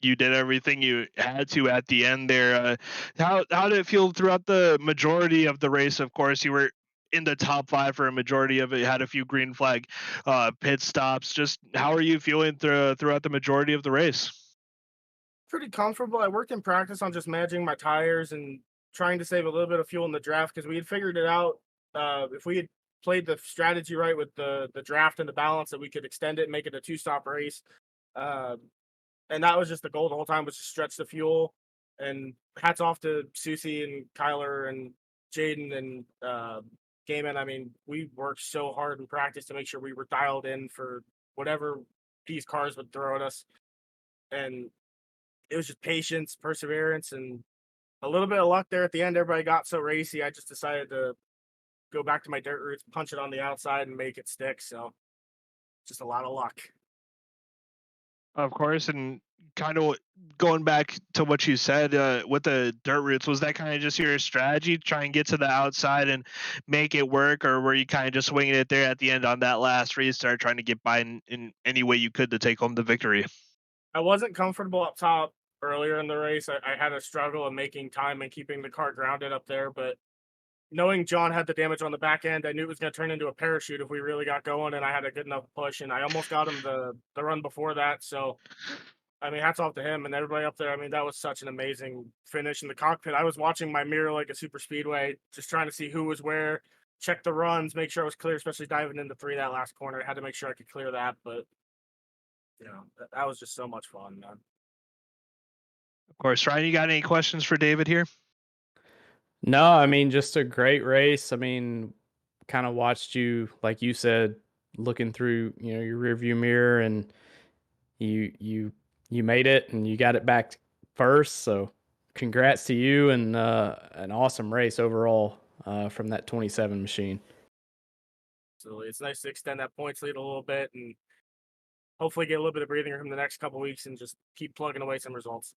did everything you had to at the end there. How did it feel throughout the majority of the race? Of course, you were in the top 5 for a majority of it. Had a few green flag pit stops. Just how are you feeling throughout the majority of the race? Pretty comfortable. I worked in practice on just managing my tires and trying to save a little bit of fuel in the draft because we had figured it out. If we had played the strategy right with the draft and the balance, that we could extend it and make it a 2-stop race. Uh, and that was just the goal the whole time, was to stretch the fuel. And hats off to Susie and Kyler and Jaden and Gaiman. I mean, we worked so hard in practice to make sure we were dialed in for whatever these cars would throw at us. And it was just patience, perseverance, and a little bit of luck there at the end. Everybody got so racy. I just decided to go back to my dirt roots, punch it on the outside, and make it stick. So just a lot of luck. Of course, and kind of going back to what you said with the dirt roots, was that kind of just your strategy, try and get to the outside and make it work, or were you kind of just swinging it there at the end on that last restart, trying to get by in any way you could to take home the victory? I wasn't comfortable up top earlier in the race. I had a struggle in making time and keeping the car grounded up there, but knowing John had the damage on the back end, I knew it was going to turn into a parachute if we really got going, and I had a good enough push, and I almost got him the run before that. So, I mean, hats off to him and everybody up there. I mean, that was such an amazing finish in the cockpit. I was watching my mirror like a super speedway, just trying to see who was where, check the runs, make sure I was clear, especially diving into 3 that last corner. I had to make sure I could clear that, but that was just so much fun, man. Of course. Ryan, you got any questions for David here? No, I mean, just a great race. I mean, kind of watched you, like you said, looking through, your rearview mirror, and you made it and you got it back first. So congrats to you, and an awesome race overall from that 27 machine. So it's nice to extend that points lead a little bit and hopefully get a little bit of breathing room the next couple weeks and just keep plugging away some results.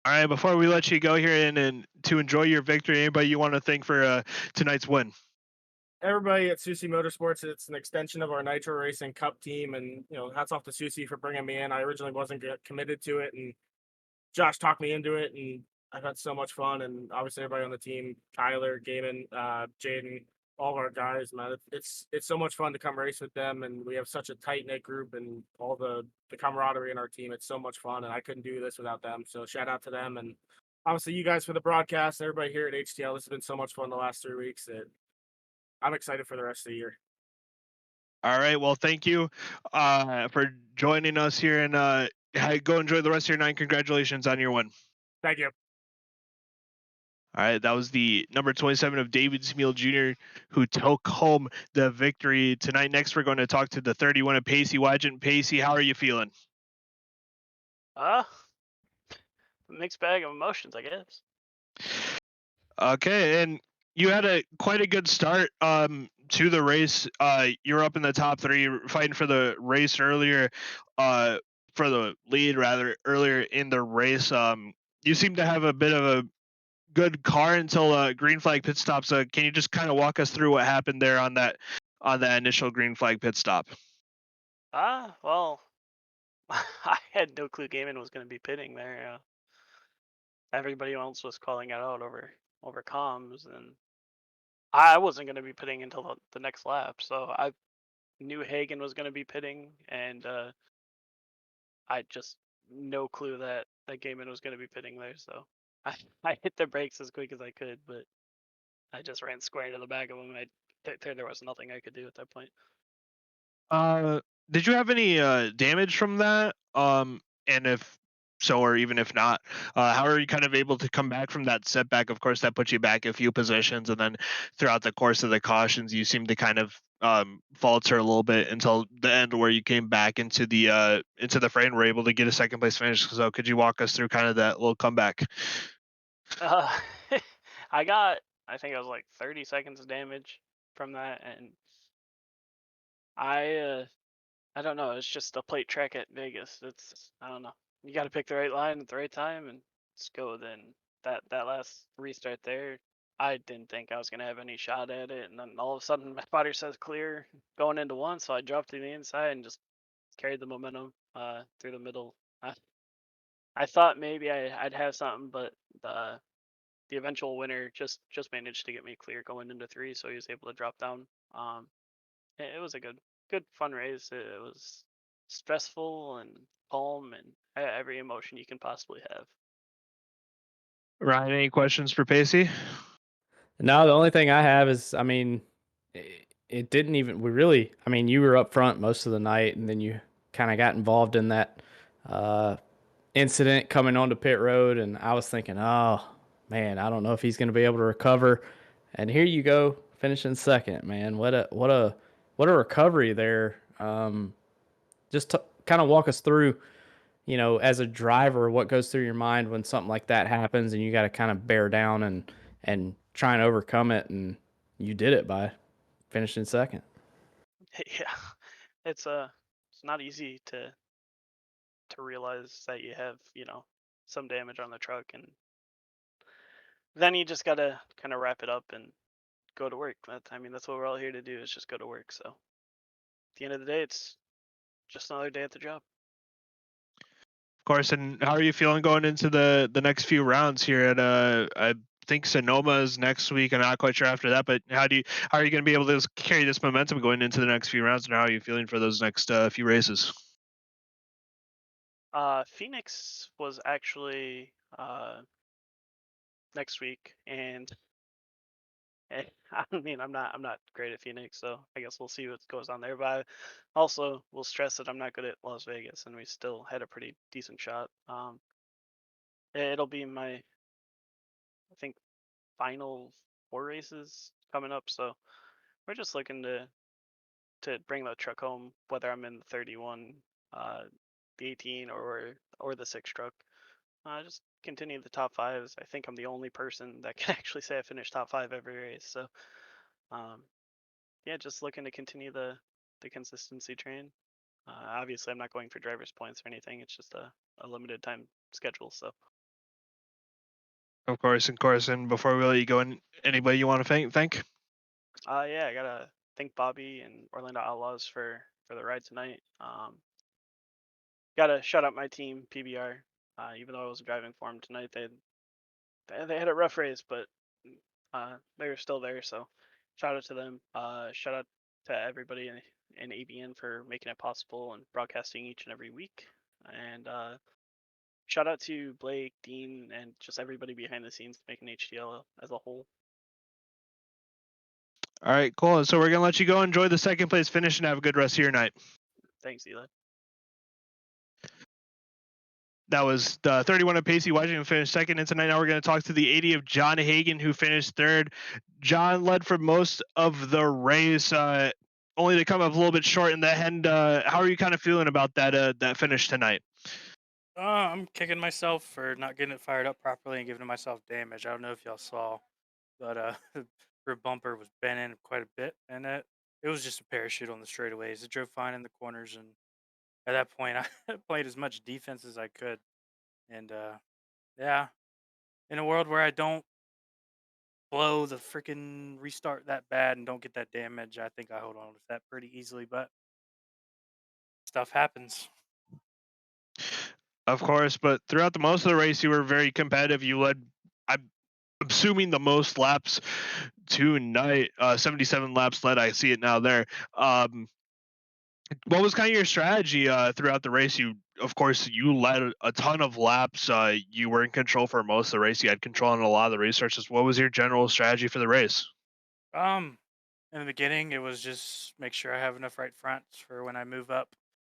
All right, before we let you go here and to enjoy your victory, anybody you want to thank for tonight's win? Everybody at Susie Motorsports, it's an extension of our Nitro Racing Cup team, and hats off to Susie for bringing me in. I originally wasn't committed to it, and Josh talked me into it, and I've had so much fun. And obviously everybody on the team, Tyler, Gaiman, Jaden, all of our guys, man, it's so much fun to come race with them, and we have such a tight knit group and all the camaraderie in our team. It's so much fun, and I couldn't do this without them. So shout out to them, and obviously you guys for the broadcast, everybody here at HTL. This has been so much fun the last 3 weeks that I'm excited for the rest of the year. All right, well, thank you for joining us here, and go enjoy the rest of your night. Congratulations on your win. Thank you. All right, that was the number 27 of David Smeal Jr., who took home the victory tonight. Next, we're going to talk to the 31 of Pacey Wygen. Pacey, how are you feeling? Mixed bag of emotions, I guess. Okay, and you had quite a good start to the race. You were up in the top 3, fighting for the race earlier, for the lead rather earlier in the race. you seem to have a bit of a good car until green flag pit stops. Can you just kind of walk us through what happened there on that initial green flag pit stop? Well, I had no clue Gaiman was going to be pitting there. Everybody else was calling it out over comms, and I wasn't going to be pitting until the next lap. So I knew Hagen was going to be pitting, and I just no clue that Gaiman was going to be pitting there. So I I hit the brakes as quick as I could, but I just ran square into the back of him. There was nothing I could do at that point. Uh, did you have any damage from that? And if so, or even if not, how are you kind of able to come back from that setback? Of course, that puts you back a few positions, and then throughout the course of the cautions, you seem to kind of falter a little bit until the end, where you came back into the frame and were able to get a second place finish. So, could you walk us through kind of that little comeback? Uh, I got I think I was like 30 seconds of damage from that, and I uh I don't know. It's just a plate track at Vegas. I don't know. You got to pick the right line at the right time and just go. Then that last restart there, I didn't think I was gonna have any shot at it, and then all of a sudden my spotter says clear going into one, so I dropped to the inside and just carried the momentum through the middle. I, I thought maybe I'd have something, but the eventual winner just managed to get me clear going into three, so he was able to drop down. Um, it was a good fun race. It was stressful and calm and every emotion you can possibly have. Ryan, any questions for Pacey? No, the only thing I have is, I mean, it didn't even, we really, I mean, you were up front most of the night, and then you kind of got involved in that uh, incident coming onto pit road, and I was thinking, oh man, I don't know if he's going to be able to recover. And here you go, finishing second, man. What a recovery there. Just to kind of walk us through, as a driver, what goes through your mind when something like that happens, and you got to kind of bear down and try and overcome it, and you did it by finishing second. Yeah, it's it's not easy to realize that you have some damage on the truck, and then you just gotta kind of wrap it up and go to work. I mean, that's what we're all here to do, is just go to work. So at the end of the day, it's just another day at the job. Of course. And how are you feeling going into the next few rounds here at I think Sonoma is next week. I'm not quite sure after that, but how are you going to be able to carry this momentum going into the next few rounds, and how are you feeling for those next few races? Phoenix was actually next week, and I mean, I'm not great at Phoenix, so I guess we'll see what goes on there. But I also will stress that I'm not good at Las Vegas, and we still had a pretty decent shot. It'll be my, I think, final four races coming up, so we're just looking to bring the truck home, whether I'm in the 31, the 18, or the six truck. Just continue the top fives. I think I'm the only person that can actually say I finished top five every race. So um, yeah, just looking to continue the consistency train. Obviously, I'm not going for driver's points or anything. It's just a limited time schedule. So Of course, of course. And before we let you go, anybody you want to thank? yeah, I gotta thank Bobby and Orlando Outlaws for the ride tonight. Gotta shout out my team PBR. Even though I wasn't driving for them tonight, they had a rough race, but they were still there. So shout out to them. Shout out to everybody in ABN for making it possible and broadcasting each and every week. And shout out to Blake, Dean, and just everybody behind the scenes making HTL as a whole. All right, cool. So we're gonna let you go. Enjoy the second place finish and have a good rest of your night. Thanks, Eli. That was the 31 of Pacey Washington finished second. And tonight, now we're going to talk to the 80 of John Hagen, who finished third. John led for most of the race, only to come up a little bit short in the end. How are you kind of feeling about that finish tonight? I'm kicking myself for not getting it fired up properly and giving myself damage. I don't know if y'all saw, but rear bumper was bent in quite a bit, and it was just a parachute on the straightaways. It drove fine in the corners, and at that point, I played as much defense as I could, and Yeah. In a world where I don't blow the freaking restart that bad and don't get that damage, I think I hold on to that pretty easily, but stuff happens. Of course, but throughout the most of the race, you were very competitive. You led, I'm assuming, the most laps tonight. 77 laps led. I see it now there. What was kind of your strategy throughout the race? You, of course, you led a ton of laps. You were in control for most of the race. You had control on a lot of the resources. What was your general strategy for the race? Um, in the beginning, it was just make sure I have enough right fronts for when I move up.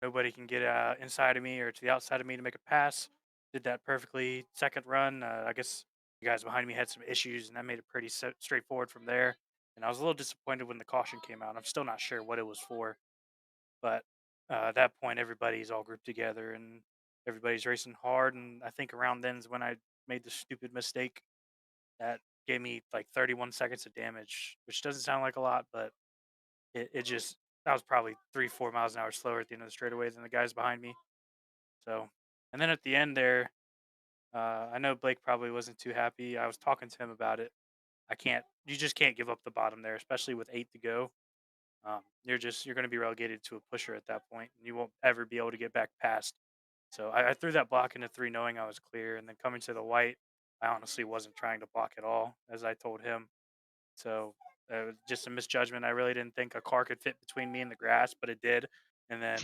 Nobody can get inside of me or to the outside of me to make a pass. Did that perfectly. Second run, I guess you guys behind me had some issues, and I made it pretty straightforward from there. And I was a little disappointed when the caution came out. I'm still not sure what it was for, but at that point, everybody's all grouped together and everybody's racing hard. And I think around then is when I made the stupid mistake that gave me like 31 seconds of damage, which doesn't sound like a lot, but it just, I was probably 3, 4 miles an hour slower at the end of the straightaway than the guys behind me. So, and then at the end there, I know Blake probably wasn't too happy. I was talking to him about it. You just can't give up the bottom there, especially with 8 to go. You're going to be relegated to a pusher at that point, and you won't ever be able to get back past. So I threw that block into 3 knowing I was clear, and then coming to the white, I honestly wasn't trying to block at all, as I told him. So it was just a misjudgment. I really didn't think a car could fit between me and the grass, but it did. And then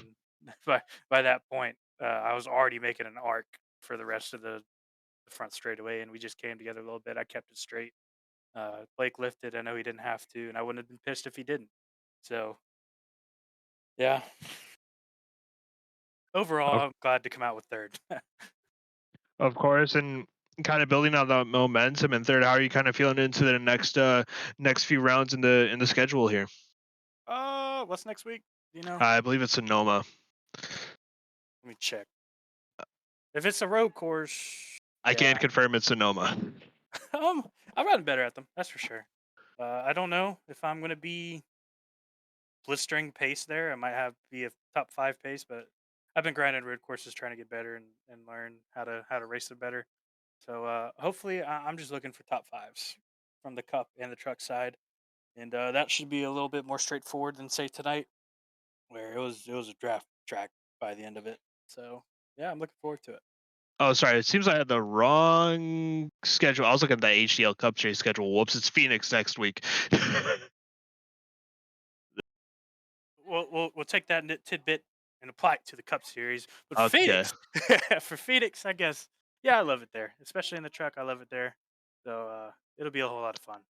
by that point, I was already making an arc for the rest of the front straightaway, and we just came together a little bit. I kept it straight. Blake lifted. I know he didn't have to, and I wouldn't have been pissed if he didn't. So yeah, overall, Of, I'm glad to come out with third. of course, and kind of building on the momentum in third. How are you kind of feeling into the next few rounds in the schedule here? What's next week? Do you know? I believe it's Sonoma. Let me check. If it's a road course, I yeah. can't confirm it's Sonoma. I've gotten better at them. That's for sure. I don't know if I'm going to be blistering pace there. I might be a top 5 pace, but I've been grinding road courses trying to get better and learn how to race it better. So hopefully I'm just looking for top 5s from the cup and the truck side, and that should be a little bit more straightforward than say tonight, where it was a draft track by the end of it. So yeah, I'm looking forward to it. Oh, sorry. It seems I had the wrong schedule. I was looking at the HTL Cup Chase schedule. Whoops, it's Phoenix next week. We'll take that tidbit and apply it to the Cup Series. But Okay. Phoenix, for Phoenix, I guess, yeah, I love it there, especially in the truck. I love it there. So it'll be a whole lot of fun.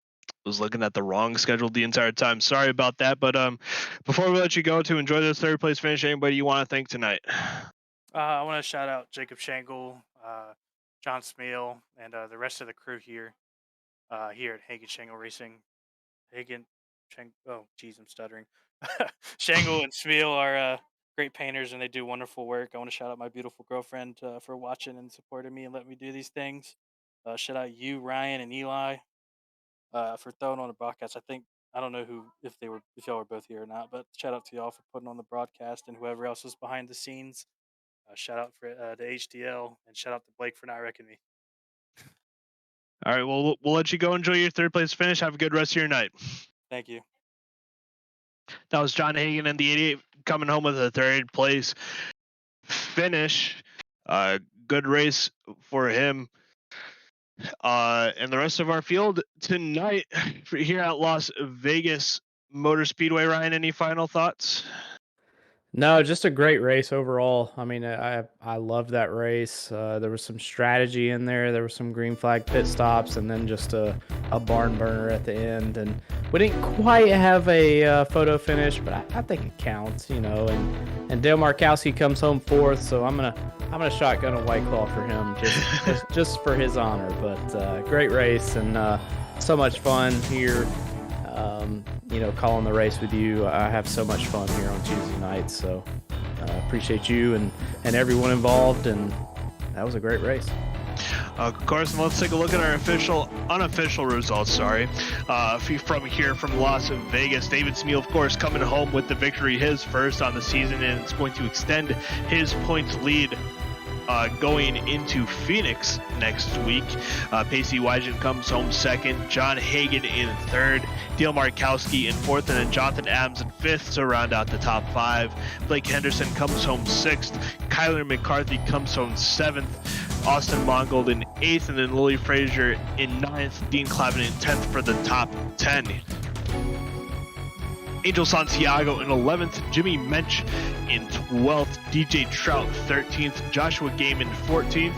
Was looking at the wrong schedule the entire time. Sorry about that. But before we let you go to enjoy this third place finish, anybody you want to thank tonight? I want to shout out Jacob Shangle, John Smeal, and the rest of the crew here at Hagen Shangle Racing. Oh, geez, I'm stuttering. Shangle and Smeal are great painters, and they do wonderful work. I want to shout out my beautiful girlfriend for watching and supporting me and letting me do these things. Shout out you, Ryan, and Eli for throwing on the broadcast. I don't know if y'all were both here or not, but shout out to y'all for putting on the broadcast and whoever else was behind the scenes. Shout out for the HTL, and shout out to Blake for not wrecking me. All right, well, we'll let you go enjoy your third place finish. Have a good rest of your night. Thank you. That was John Hagen in the 88 coming home with a third place finish. Good race for him. And the rest of our field tonight here at Las Vegas Motor Speedway. Ryan, any final thoughts? No, just a great race overall. I mean, I loved that race. There was some strategy in there. There were some green flag pit stops, and then just a barn burner at the end. And we didn't quite have a photo finish, but I think it counts, you know. And Dale Markowski comes home fourth, so I'm gonna shotgun a White Claw for him just for his honor. But great race and so much fun here. You know, calling the race with you. I have so much fun here on Tuesday nights, so appreciate you and everyone involved, and that was a great race. Of course, and let's take a look at our unofficial results, from here from Las Vegas. David Smeal, of course, coming home with the victory, his first on the season, and it's going to extend his points lead going into Phoenix next week. Pacey Wygen comes home second, John Hagan in third, Dale Markowski in fourth, and then Jonathan Adams in fifth to round out the top 5. Blake Henderson comes home sixth, Kyler McCarthy comes home seventh, Austin Mongold in 8th, and then Lily Frazier in 9th, Dean Clavin in 10th for the top 10. Angel Santiago in 11th, Jimmy Mensch in 12th, DJ Trout 13th, Joshua Game in 14th.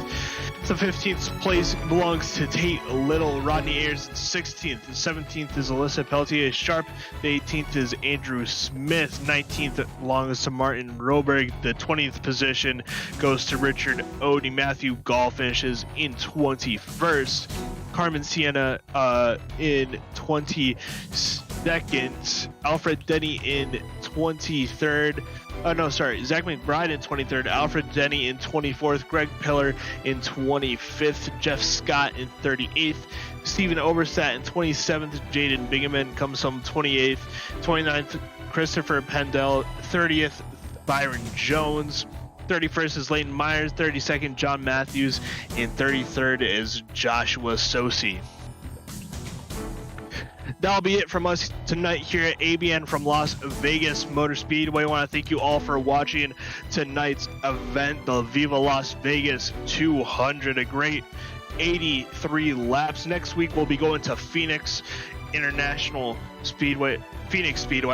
The 15th place belongs to Tate Little, Rodney Ayers in 16th. The 17th is Alyssa Pelletier Sharp. The 18th is Andrew Smith. 19th belongs to Martin Roberg. The 20th position goes to Richard Odie. Matthew Gall finishes in 21st. Carmen Sienna in 22nd. Alfred Denny in 23rd. Zach McBride in 23rd, Alfred Denny in 24th, Greg Pillar in 25th, Jeff Scott in 38th, Stephen Oberstat in 27th, Jaden Bingaman comes home 28th, 29th, Christopher Pendell, 30th, Byron Jones, 31st is Leighton Myers, 32nd, John Matthews, and 33rd is Joshua Sosi. That'll be it from us tonight here at ABN from Las Vegas Motor Speedway. I want to thank you all for watching tonight's event, the Viva Las Vegas 200, a great 83 laps. Next week, we'll be going to Phoenix Speedway.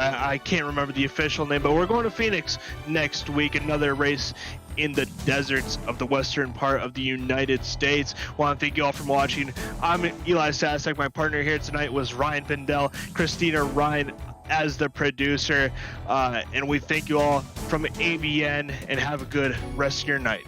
I can't remember the official name, but we're going to Phoenix next week, another race in the deserts of the western part of the United States. I want to thank you all for watching. I'm Eli Sasak. My partner here tonight was Ryan Pindell, Christina Ryan as the producer, and we thank you all from ABN, and have a good rest of your night.